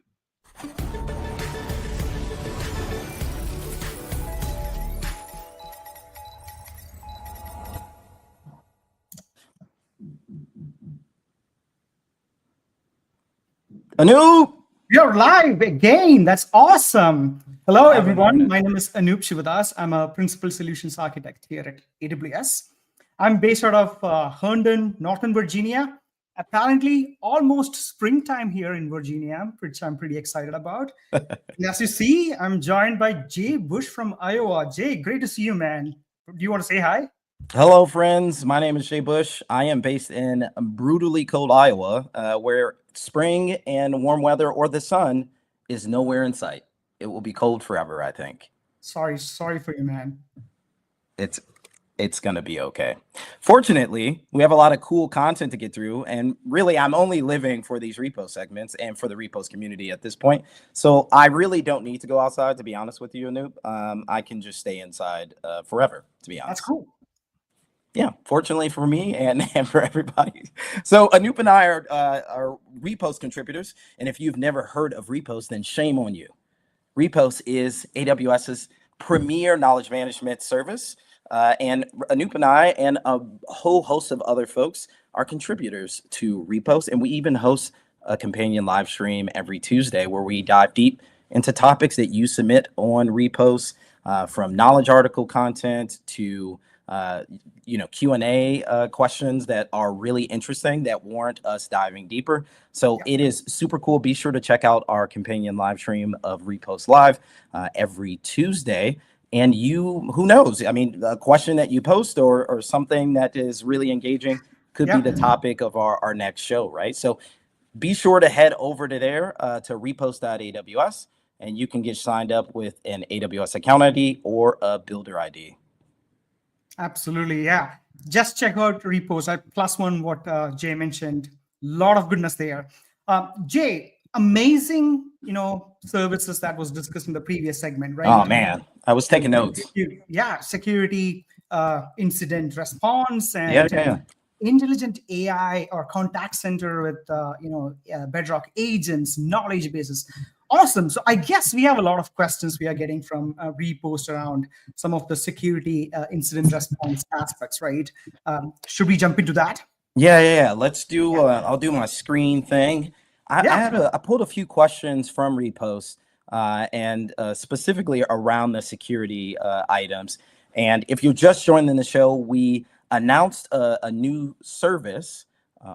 Anoop! You're live again. That's awesome. Hello, Live and everyone. running. My name is Anoop Shivadas. I'm a principal solutions architect here at AWS. I'm based out of Herndon, Northern Virginia. Apparently, almost springtime here in Virginia, which I'm pretty excited about. And as you see, I'm joined by Jay Bush from Iowa. Jay, great to see you, man. Do you want to say hi? Hello, friends. My name is Jay Bush. I am based in brutally cold Iowa, where spring and warm weather or the sun is nowhere in sight. It will be cold forever, I think. Sorry for you, man. It's going to be okay. Fortunately, we have a lot of cool content to get through, and really, I'm only living for these repo segments and for the repos community at this point. So I really don't need to go outside, to be honest with you, Anoop. I can just stay inside forever, to be honest. That's cool. Yeah, fortunately for me and for everybody. So Anoop and I are Repost contributors, and if you've never heard of Repost, then shame on you. Repost is AWS's premier knowledge management service, and Anoop and I and a whole host of other folks are contributors to Repost, and we even host a companion live stream every Tuesday where we dive deep into topics that you submit on Repost, from knowledge article content to Q&A questions that are really interesting that warrant us diving deeper. So it is super cool. Be sure to check out our companion live stream of Repost Live every Tuesday. And who knows? I mean, a question that you post or something that is really engaging could be the topic of our next show, right? So be sure to head over to there to repost.aws, and you can get signed up with an AWS account ID or a builder ID. Absolutely, yeah. Just check out Repos. I +1 what Jay mentioned. A lot of goodness there. Jay, amazing, services that was discussed in the previous segment, right? Oh man, I was taking notes. Yeah, security, incident response, and intelligent AI or contact center with Bedrock agents, knowledge bases. Awesome. So I guess we have a lot of questions we are getting from Repost around some of the security incident response aspects, right? Should we jump into that? Yeah. Let's do. I'll do my screen thing. I pulled a few questions from Repost and specifically around the security items. And if you're just joining the show, we announced a new service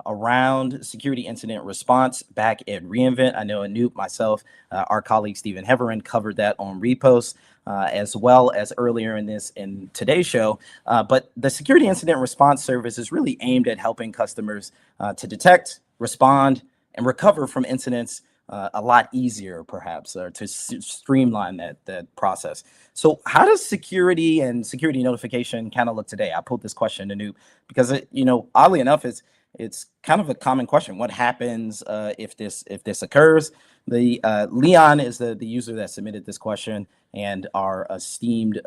around security incident response back at reInvent. I know Anoop, myself, our colleague Stephen Heverin covered that on Repost, as well as earlier in today's show. But the security incident response service is really aimed at helping customers to detect, respond, and recover from incidents a lot easier, perhaps, or to streamline that process. So how does security and security notification kind of look today? I pulled this question to Anoop because oddly enough, it's kind of a common question. What happens if this occurs? The Leon is the user that submitted this question, and our esteemed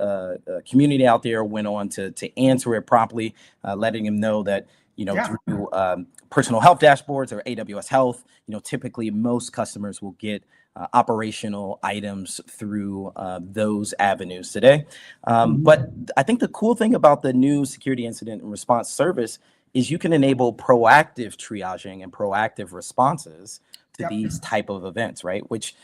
community out there went on to answer it promptly, letting him know that through personal health dashboards or AWS Health, typically most customers will get operational items through those avenues today. But I think the cool thing about the new security incident and response service is you can enable proactive triaging and proactive responses to these type of events, right? Which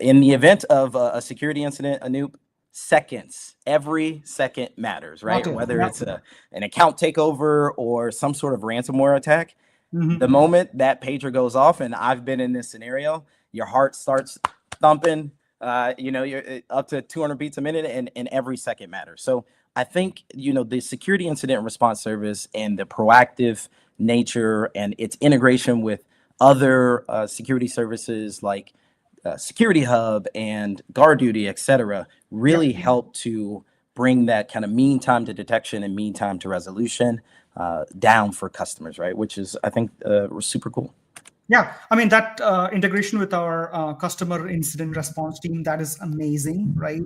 in the event of a security incident, Anoop, seconds, every second matters, right? Whether it's an account takeover or some sort of ransomware attack, the moment that pager goes off, and I've been in this scenario, your heart starts thumping, you're up to 200 beats a minute, and every second matters. So I think, the security incident response service and the proactive nature and its integration with other security services like Security Hub and Guard Duty, et cetera, really help to bring that kind of mean time to detection and mean time to resolution down for customers, right? Which is, I think, super cool. Yeah, I mean, that integration with our customer incident response team, that is amazing, right?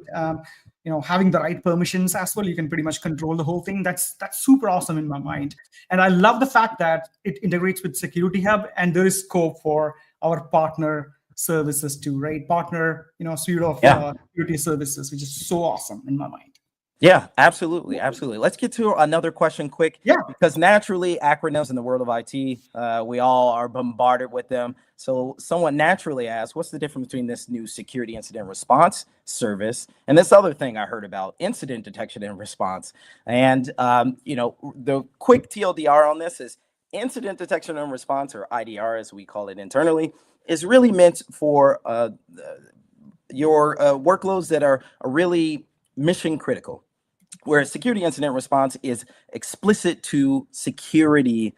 Having the right permissions as well, you can pretty much control the whole thing. That's super awesome in my mind. And I love the fact that it integrates with Security Hub, and there is scope for our partner services too, right? Partner, suite of security services, which is so awesome in my mind. Yeah, absolutely. Absolutely. Let's get to another question quick. Yeah. Because naturally, acronyms in the world of IT, we all are bombarded with them. So someone naturally asks, what's the difference between this new security incident response service and this other thing I heard about, incident detection and response? And, the quick TLDR on this is incident detection and response, or IDR as we call it internally, is really meant for your workloads that are really mission critical, whereas security incident response is explicit to security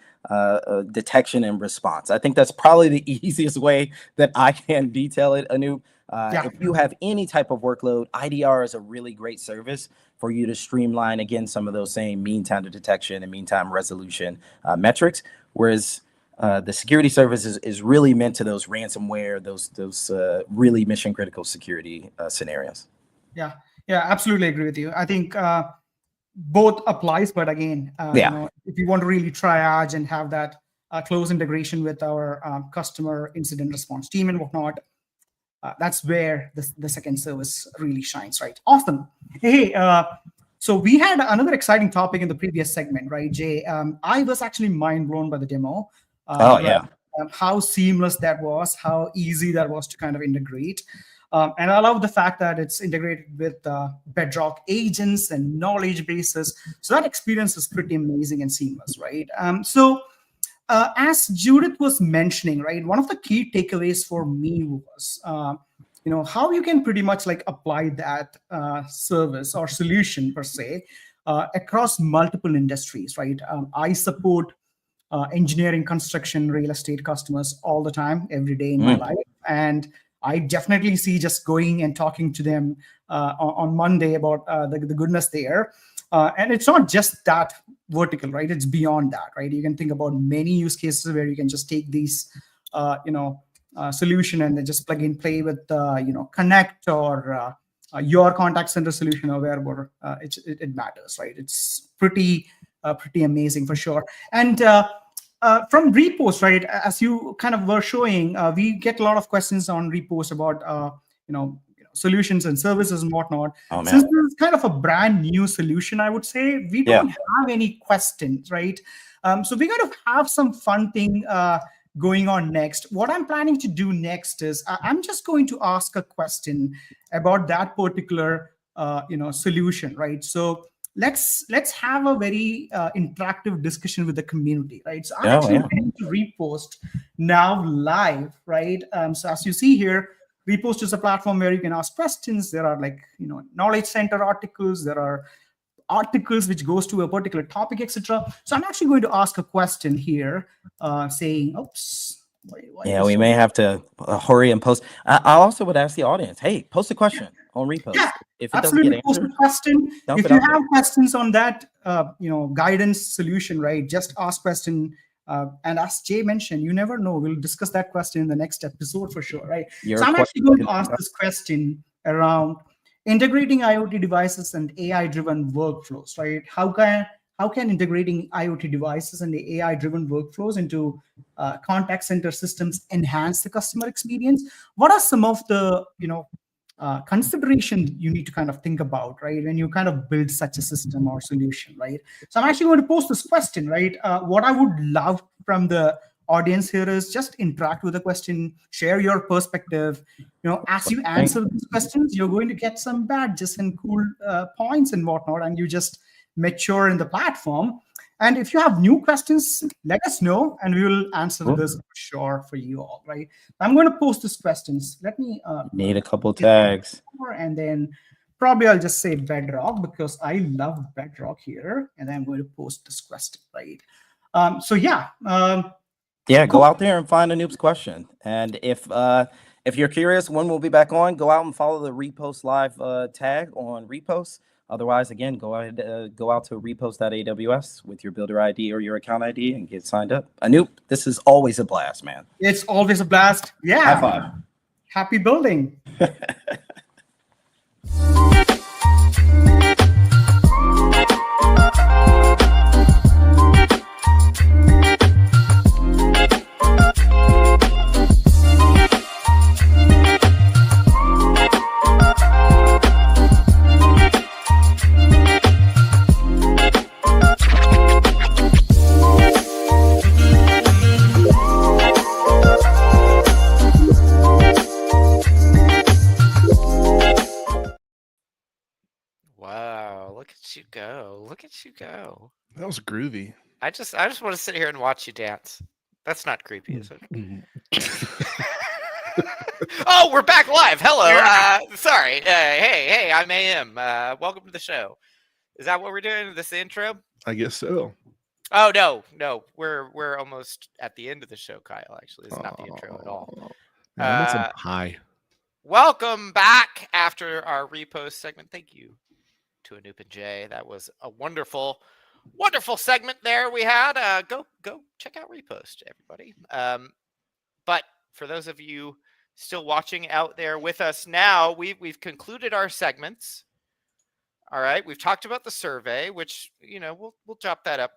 detection and response. I think that's probably the easiest way that I can detail it, Anoop. If you have any type of workload, IDR is a really great service for you to streamline, again, some of those same mean time to detection and mean time resolution metrics, whereas the security service is really meant to those ransomware, those really mission critical security scenarios. Yeah, absolutely agree with you. I think both applies, but again, if you want to really triage and have that close integration with our customer incident response team and whatnot, that's where the second service really shines, right? Awesome. Hey, so we had another exciting topic in the previous segment, right, Jay? I was actually mind blown by the demo. How seamless that was, how easy that was to kind of integrate. And I love the fact that it's integrated with Bedrock agents and knowledge bases. So that experience is pretty amazing and seamless, right? As Judith was mentioning, right, one of the key takeaways for me was, how you can pretty much like apply that service or solution per se across multiple industries, right? I support engineering, construction, real estate customers all the time, every day in my life. And I definitely see just going and talking to them on Monday about the goodness there. And it's not just that vertical, right? It's beyond that, right? You can think about many use cases where you can just take these, solution and then just plug and play with, Connect or your contact center solution or wherever it matters, right? It's pretty amazing for sure. And from repost, right, as you kind of were showing, we get a lot of questions on repost about, solutions and services and whatnot. Since this is kind of a brand new solution, I would say, we don't have any questions, right? So we're going to have some fun thing going on next. What I'm planning to do next is I'm just going to ask a question about that particular, solution, right? So let's have a very interactive discussion with the community, right? So I'm actually going to repost now live, right? So as you see here, repost is a platform where you can ask questions. There are knowledge center articles. There are articles which goes to a particular topic, etc. So I'm actually going to ask a question here, saying, "Oops." We may have to hurry and post. I also would ask the audience, hey, post a question on repost. Yeah, if it absolutely. Doesn't get answered, post a question. If you have questions on that, guidance solution, right? Just ask question. And as Jay mentioned, you never know. We'll discuss that question in the next episode for sure, right? So I'm actually going to ask this question around integrating IoT devices and AI-driven workflows, right? How can integrating IoT devices and the AI-driven workflows into contact center systems enhance the customer experience? What are some of the considerations you need to kind of think about, right, when you kind of build such a system or solution, right? So I'm actually going to post this question, right? What I would love from the audience here is just interact with the question, share your perspective. As you answer these questions, you're going to get some badges and cool points and whatnot, and you just mature in the platform. And if you have new questions, let us know, and we will answer this for sure for you all, right? I'm going to post these questions. Let me need a couple tags, and then probably I'll just say Bedrock because I love Bedrock here, and then I'm going to post this question, right? Go out there and find Anoop's question, and if If you're curious when we'll be back on, go out and follow the Repost Live tag on Repost. Otherwise, again, go ahead, go out to repost.aws with your builder ID or your account ID and get signed up. Anoop, this is always a blast, man. It's always a blast. Yeah. High five. Happy building. Wow, look at you go. Look at you go. That was groovy. I just want to sit here and watch you dance. That's not creepy, is it? Oh, we're back live. Hello. Sorry. Hey, I'm AM. Welcome to the show. Is that what we're doing? This the intro? I guess so. Oh no. We're almost at the end of the show, Kyle. Actually, it's not the intro at all. Yeah, I want some pie. Welcome back after our repost segment. Thank you to Anoop and Jay. That was a wonderful segment there we had. Go check out Repost, everybody. But for those of you still watching out there with us now, we've concluded our segments. All right, we've talked about the survey, which we'll drop that up.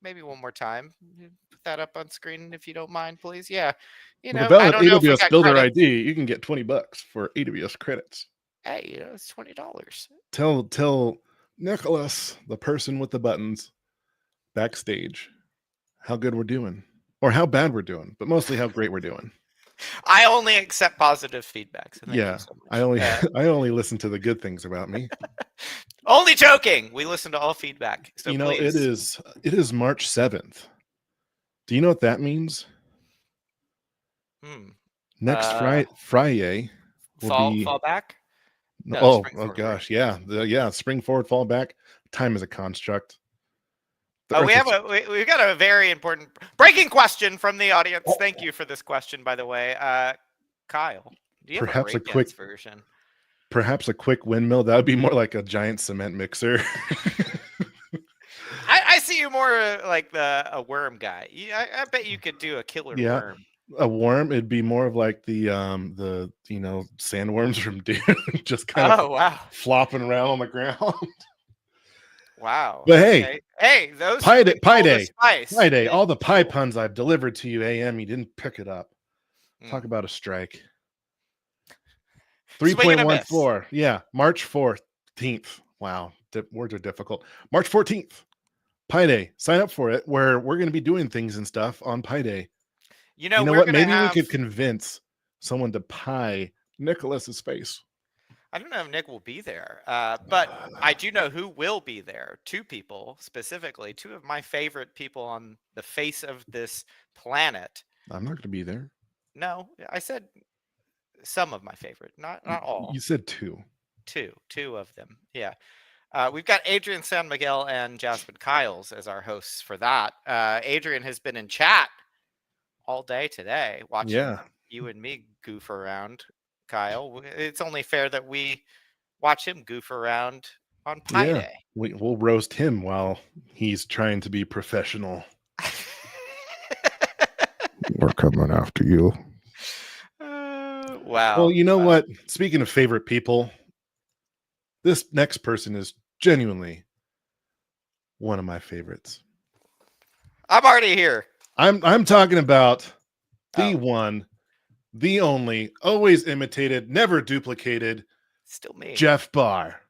Maybe one more time. Put that up on screen if you don't mind, please. Yeah. With a valid AWS Builder ID, you can get $20 for AWS credits. Hey, it's $20. Tell Nicholas, the person with the buttons, backstage, how good we're doing, or how bad we're doing, but mostly how great we're doing. I only accept positive feedback. So yeah, so I only listen to the good things about me. Only joking. We listen to all feedback. So please. It is March 7th. Do you know what that means? Next Friday will be fall back. No, oh gosh, yeah. Spring forward, fall back. Time is a construct. We've got a very important breaking question from the audience. Thank you for this question, by the way, Kyle. Do you have a quick version? Perhaps a quick windmill. That would be more like a giant cement mixer. I see you more like a worm guy. I bet you could do a killer worm. A worm, it'd be more of like the sandworms from Dune, just kind of flopping around on the ground. Wow. But hey, those pie day, all the pie puns I've delivered to you, AM, you didn't pick it up. Talk about a strike. 3.14. Yeah, March 14th. Wow, words are difficult. March 14th, Pie Day. Sign up for it, where we're going to be doing things and stuff on Pie Day. You know what? Maybe we could convince someone to pie Nicholas's face. I don't know if Nick will be there, but I do know who will be there. Two people specifically, two of my favorite people on the face of this planet. I'm not going to be there. No, I said some of my favorite, not all. You said two. Two of them. Yeah. We've got Adrian San Miguel and Jasmine Kyles as our hosts for that. Adrian has been in chat all day today, watching you and me goof around, Kyle. It's only fair that we watch him goof around on Pie Day. We'll roast him while he's trying to be professional. We're coming after you. Wow. Well, you know what? Speaking of favorite people, this next person is genuinely one of my favorites. I'm already here. I'm talking about the one, the only, always imitated, never duplicated. Still me. Jeff Barr.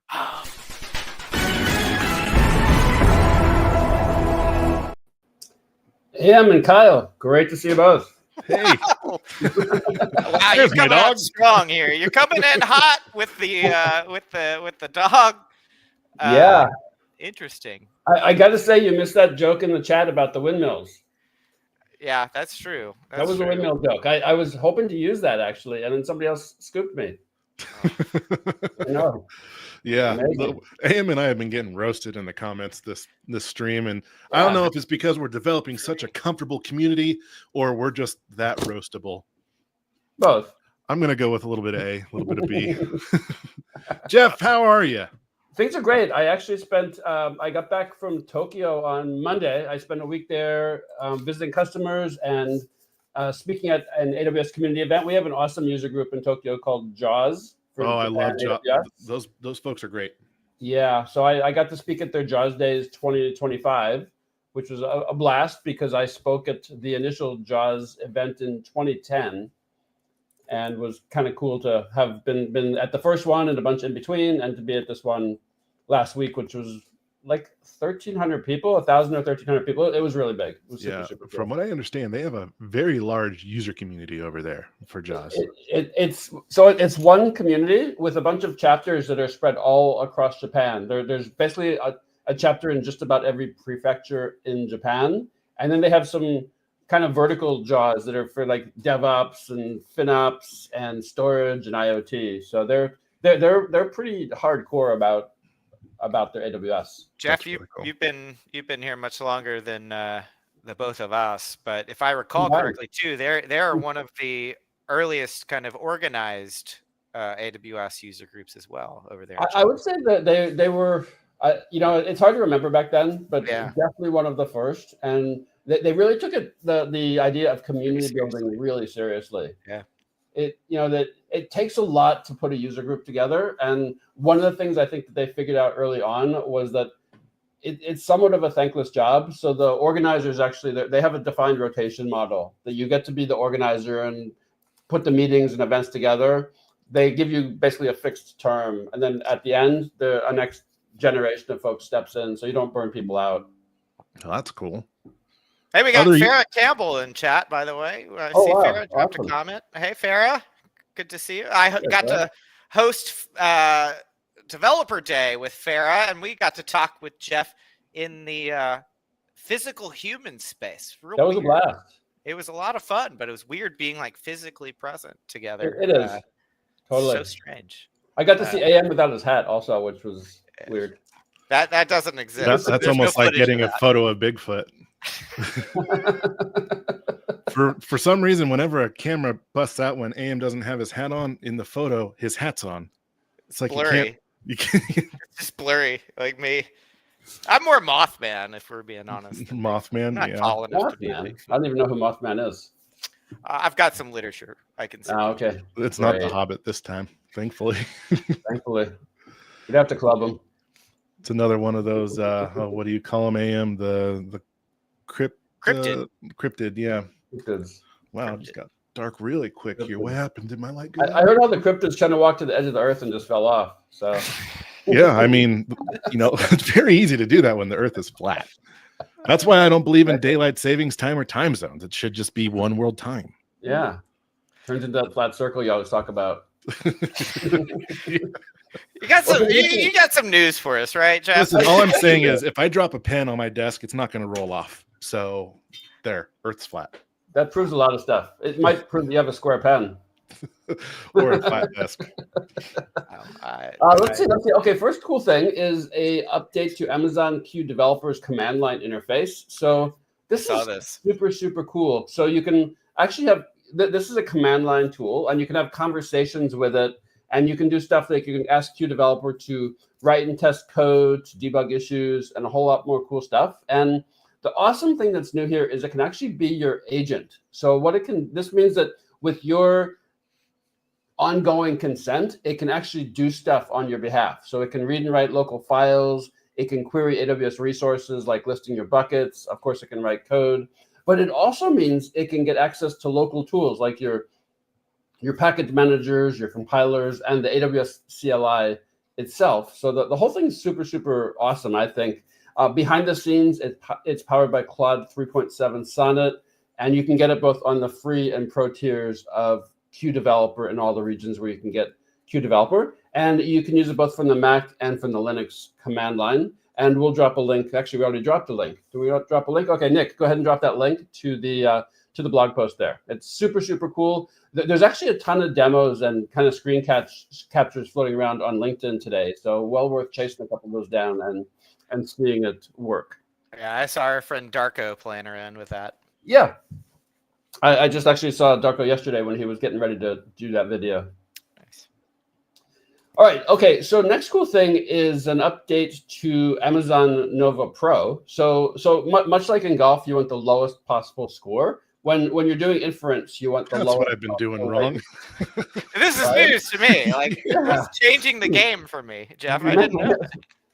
AM and Kyle, great to see you both. Hey. Wow, you're coming out strong here. You're coming in hot with the dog. Yeah. Interesting. I got to say, you missed that joke in the chat about the windmills. Yeah, that's true. That was a windmill joke. I was hoping to use that, actually, and then somebody else scooped me. I know. Yeah, AM and I have been getting roasted in the comments this stream, and I don't know if it's because we're developing such a comfortable community or we're just that roastable. Both. I'm going to go with a little bit of A, a little bit of B. Jeff, how are you? Things are great. I actually spent, I got back from Tokyo on Monday. I spent a week there visiting customers and speaking at an AWS community event. We have an awesome user group in Tokyo called JAWS. I love AWS. JAWS. Those folks are great. Yeah, so I got to speak at their JAWS Days 2025, which was a blast because I spoke at the initial JAWS event in 2010. And was kind of cool to have been at the first one and a bunch in between, and to be at this one last week, which was like 1,300 people, 1,000 or 1,300 people. It was really big. It was super cool. From what I understand, they have a very large user community over there for JAWS. It's one community with a bunch of chapters that are spread all across Japan. There's basically a chapter in just about every prefecture in Japan, and then they have some kind of vertical JAWS that are for like DevOps and FinOps and storage and IoT. So they're pretty hardcore about their AWS. Jeff, you've been here much longer than the both of us, but if I recall correctly too, they're one of the earliest kind of organized AWS user groups as well over there. I would say that they were, it's hard to remember back then, but definitely one of the first. And they really took the idea of community building really seriously. Yeah. It takes a lot to put a user group together. And one of the things I think that they figured out early on was that it's somewhat of a thankless job. So the organizers actually, they have a defined rotation model that you get to be the organizer and put the meetings and events together. They give you basically a fixed term. And then at the end, a next generation of folks steps in so you don't burn people out. Oh, that's cool. Hey, we got Farrah Campbell in chat, by the way. I see Farrah dropped a comment. Hey, Farrah, good to see you. I got to host Developer Day with Farrah, and we got to talk with Jeff in the physical human space. That was a blast. It was a lot of fun, but it was weird being like physically present together. It is. Totally. So strange. I got to see AM without his hat also, which was weird. That doesn't exist. That's almost like getting a photo of Bigfoot. for some reason, whenever a camera busts out when AM doesn't have his hat on in the photo, his hat's on. It's like blurry. You can't It's just blurry, like me. I'm more Mothman, if we're being honest. Mothman, not tall enough to be I don't even know who Mothman is. I've got some literature I can see. Okay. It's not the Hobbit this time, thankfully. Thankfully. You'd have to club him. It's another one of those, what do you call them, AM? The cryptid, yeah. Cryptids. Wow, it just got dark really quick here. What happened? Did my light go out? I heard all the cryptids trying to walk to the edge of the earth and just fell off. So yeah, I mean, it's very easy to do that when the earth is flat. That's why I don't believe in daylight savings time or time zones. It should just be one world time. Yeah. Turns into that flat circle you always talk about. You got some news for us, right, Jeff? Listen, all I'm saying is if I drop a pen on my desk, it's not going to roll off. So there, Earth's flat. That proves a lot of stuff. It might prove you have a square pen. Or a flat desk. Let's see. Okay, first cool thing is a update to Amazon Q Developers command line interface. So this is super cool. So you can actually have, this is a command line tool, and you can have conversations with it, and you can do stuff like you can ask Q Developer to write and test code, to debug issues, and a whole lot more cool stuff. And the awesome thing that's new here is it can actually be your agent. So this means that with your ongoing consent, it can actually do stuff on your behalf. So it can read and write local files. It can query AWS resources like listing your buckets. Of course, it can write code. But it also means it can get access to local tools like your package managers, your compilers, and the AWS CLI itself. So the whole thing is super awesome, I think. Behind the scenes, it's powered by Claude 3.7 Sonnet, and you can get it both on the free and pro tiers of Q Developer in all the regions where you can get Q Developer. And you can use it both from the Mac and from the Linux command line. And we'll drop a link. Actually, we already dropped a link. Do we drop a link? Okay, Nick, go ahead and drop that link to the blog post there. It's super cool. There's actually a ton of demos and kind of screen captures floating around on LinkedIn today. So well worth chasing a couple of those down and seeing it work. Yeah, I saw our friend Darko playing around with that. Yeah. I just actually saw Darko yesterday when he was getting ready to do that video. Nice. All right. Okay. So next cool thing is an update to Amazon Nova Pro. So much like in golf, you want the lowest possible score. When you're doing inference, you want the That's lowest. what I've been doing wrong. This is news to me. Like Yeah. it's changing the game for me, Jeff. I didn't know that.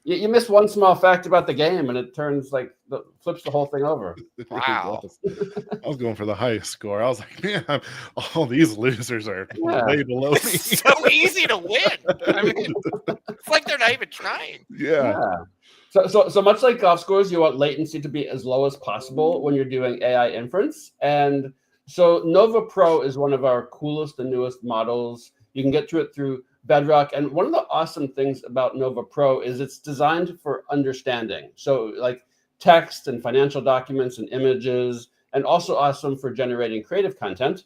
You miss one small fact about the game, and it turns flips the whole thing over. It Wow. really does. I was going for the highest score. I was like, man, all these losers are way below me. It's so easy to win. I mean, it's like they're not even trying. Yeah. So much like golf scores, you want latency to be as low as possible when you're doing AI inference. And so Nova Pro is one of our coolest and newest models. You can get to it through Bedrock. And one of the awesome things about Nova Pro is it's designed for understanding. So like text and financial documents and images, and also awesome for generating creative content.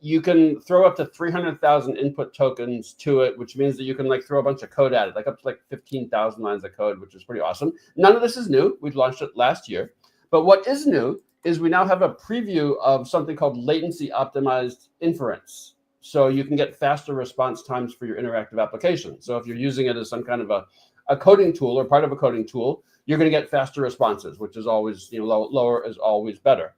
You can throw up to 300,000 input tokens to it, which means that you can like throw a bunch of code at it, like up to like 15,000 lines of code, which is pretty awesome. None of this is new. We launched it last year. But what is new is we now have a preview of something called latency optimized inference. So you can get faster response times for your interactive application. So if you're using it as some kind of a coding tool or part of a coding tool, you're going to get faster responses, which is always, lower is always better.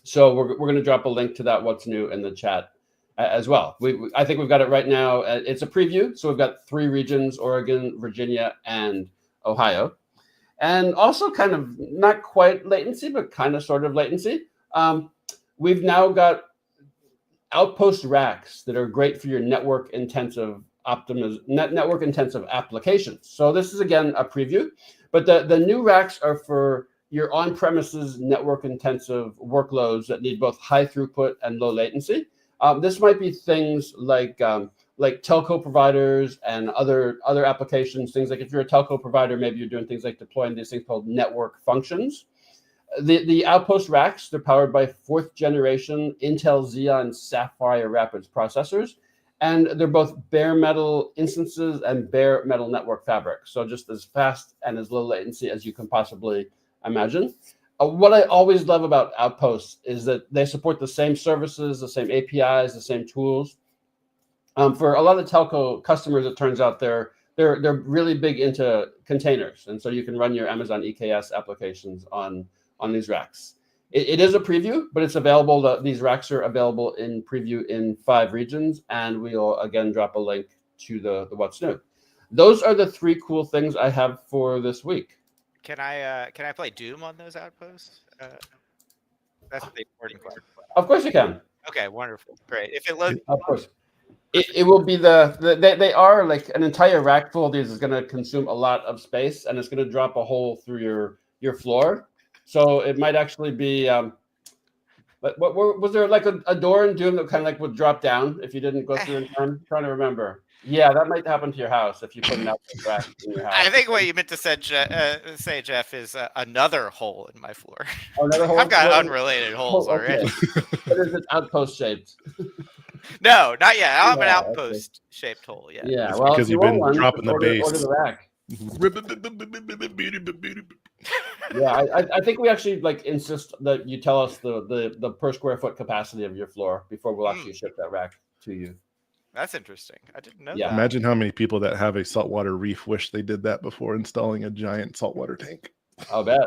So we're going to drop a link to that what's new in the chat as well. I think we've got it right now. It's a preview. So we've got 3 regions, Oregon, Virginia, and Ohio. And also kind of not quite latency, but kind of sort of latency. We've now got outpost racks that are great for your network intensive applications. So this is again a preview, but the new racks are for your on-premises network intensive workloads that need both high throughput and low latency. This might be things like telco providers and other applications. Things like if you're a telco provider, maybe you're doing things like deploying these things called network functions. The Outpost racks, they're powered by 4th generation Intel Xeon Sapphire Rapids processors, and they're both bare metal instances and bare metal network fabric. So just as fast and as low latency as you can possibly imagine. What I always love about Outposts is that they support the same services, the same APIs, the same tools. For a lot of telco customers, it turns out they're really big into containers, and so you can run your Amazon EKS applications on these racks. It is a preview, but it's available. These racks are available in preview in 5 regions, and we'll again drop a link to the what's new. Those are the 3 cool things I have for this week. Can I play Doom on those outposts? That's the important question. Of course you can. Okay, wonderful, great. If it loads, of course. It will be they are like an entire rack full of these is going to consume a lot of space, and it's going to drop a hole through your floor. So it might actually be, but was there like a door in Doom that kind of like would drop down if you didn't go through in time? I'm trying to remember. Yeah, that might happen to your house if you put an outpost rack in your house. I think what you meant to say, Jeff, is another hole in my floor. Oh, another hole? I've got unrelated holes already. But is it outpost shaped? No, not yet. I don't have an outpost shaped hole yet. Yeah, it's well, because you've been dropping the base. Order the rack. Yeah, I think we actually insist that you tell us the per square foot capacity of your floor before we'll actually ship that rack to you. That's interesting. I didn't know Yeah. that. Imagine how many people that have a saltwater reef wish they did that before installing a giant saltwater tank. I'll bet.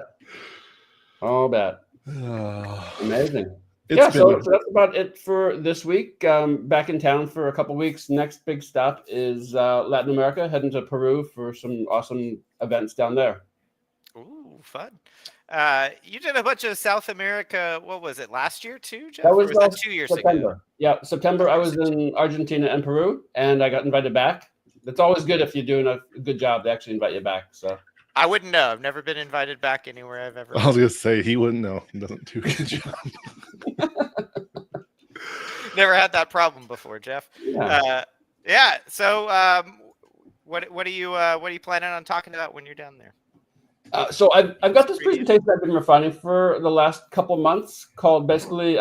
Amazing. So that's about it for this week. Back in town for a couple weeks. Next big stop is Latin America, heading to Peru for some awesome events down there. Ooh, fun. You did a bunch of South America, what was it, last year too, Jeff? That was, that 2 years September. ago? Yeah, September I was in Argentina and Peru, and I got invited back. It's always good if you're doing a good job, they actually invite you back. So I wouldn't know. I've never been invited back anywhere I've ever been. I was going to say, he wouldn't know. He doesn't do a good job. Never had that problem before, Jeff. Yeah. So what are you planning on talking about when you're down there? So I've got this presentation I've been refining for the last couple months called basically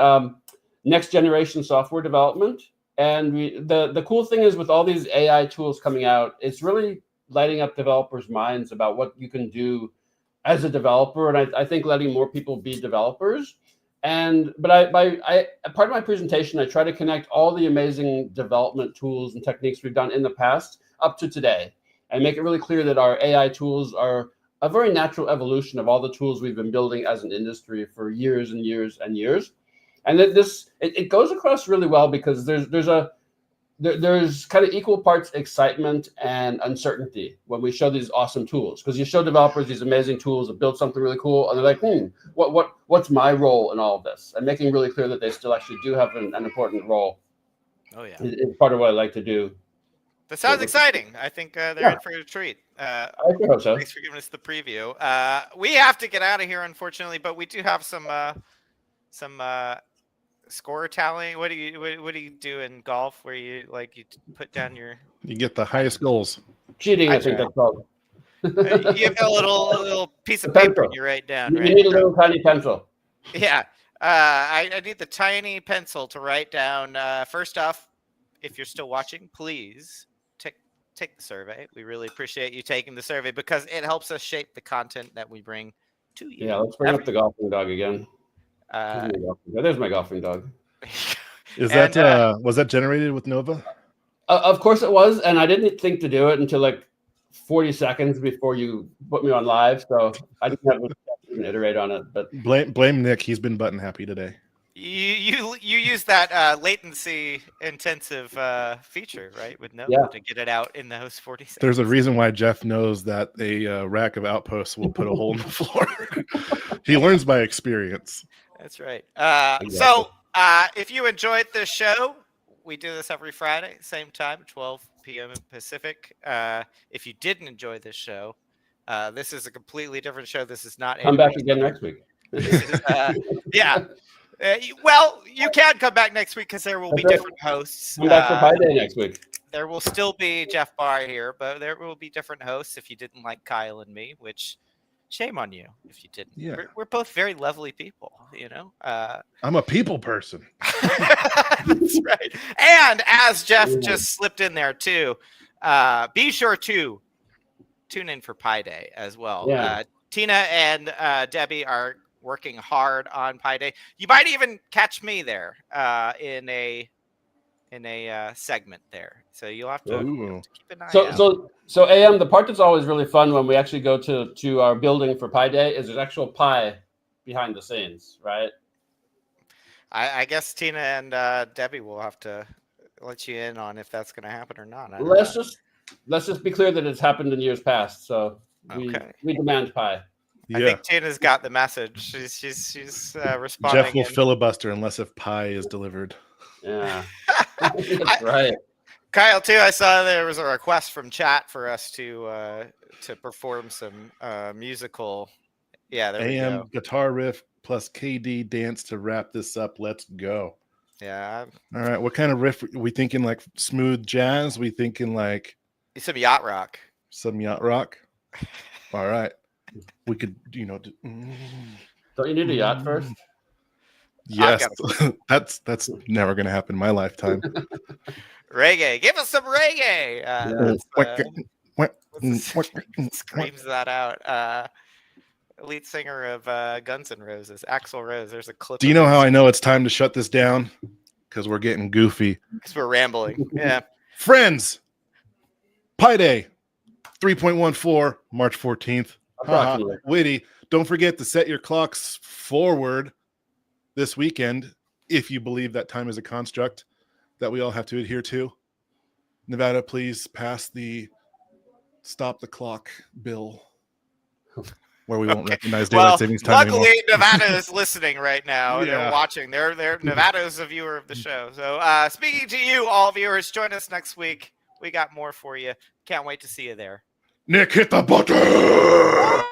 next generation software development. And the cool thing is with all these AI tools coming out, it's really lighting up developers' minds about what you can do as a developer. And I think letting more people be developers But I part of my presentation, I try to connect all the amazing development tools and techniques we've done in the past up to today, and make it really clear that our AI tools are a very natural evolution of all the tools we've been building as an industry for years and years and years. And that it goes across really well because there's kind of equal parts excitement and uncertainty when we show these awesome tools, because you show developers these amazing tools that build something really cool, and they're like, what's my role in all of this? And making really clear that they still actually do have an important role. Oh yeah, is part of what I like to do. That sounds exciting. I think they're in for a treat. I hope so. Thanks for giving us the preview. We have to get out of here, unfortunately, but we do have some score tallying. What do you do in golf where you put down you get the highest goals? Cheating, I think that's called. You have a little piece of paper and you write down. You need a little tiny pencil. Yeah. I need the tiny pencil to write down. First off, if you're still watching, please take the survey. We really appreciate you taking the survey because it helps us shape the content that we bring to you. Yeah, let's bring up the golfing dog again. There's my golfing dog. Is that was that generated with Nova? Of course it was, and I didn't think to do it until like 40 seconds before you put me on live, so I didn't have to iterate on it. But blame Nick. He's been button happy today. You use that latency intensive feature, right, with Nova to get it out in those 40 seconds. There's a reason why Jeff knows that a rack of Outposts will put a hole in the floor. He learns by experience. That's right. So if you enjoyed this show, we do this every Friday, same time, 12 p.m. Pacific. If you didn't enjoy this show, this is a completely different show. This is not. Come back again next week. Yeah. Well, you can come back next week because there will be different hosts. Come back for Pi Day next week. There will still be Jeff Barr here, but there will be different hosts if you didn't like Kyle and me, which shame on you if you didn't. Yeah. We're both very lovely people, you know. I'm a people person. That's right. And as Jeff just slipped in there too, be sure to tune in for Pi Day as well. Yeah. Tina and Debbie are working hard on Pi Day. You might even catch me there in a segment there. So you'll have to keep an eye out. So AM, the part that's always really fun when we actually go to our building for Pi Day is there's actual pie behind the scenes, right? I guess Tina and Debbie will have to let you in on if that's going to happen or not. Let's just be clear that it's happened in years past. So we demand pie. I think Tina's got the message. She's responding. Jeff will filibuster unless if pie is delivered. Yeah, that's right. Kyle, too, I saw there was a request from chat for us to perform some musical. Yeah, there we go. Guitar riff plus KD dance to wrap this up. Let's go. Yeah. All right. What kind of riff are we thinking? Like smooth jazz? We thinking like some yacht rock? Some yacht rock. All right. We could, Don't you need a yacht first? Yes, that's never going to happen in my lifetime. Reggae, give us some reggae. Screams that out. Lead singer of Guns N' Roses, Axl Rose. There's a clip. Do you know how I know it's time to shut this down? Because we're getting goofy. Because we're rambling. Yeah. Friends, Pi Day, 3.14, March 14th. Witty. Don't forget to set your clocks forward this weekend if you believe that time is a construct that we all have to adhere to. Nevada, please pass the stop the clock bill where we won't recognize daylight savings time luckily, anymore. Nevada is listening right now. Yeah. They're watching. They're Nevada's a viewer of the show. So speaking to you, all viewers, join us next week. We got more for you. Can't wait to see you there. Nick, hit the button!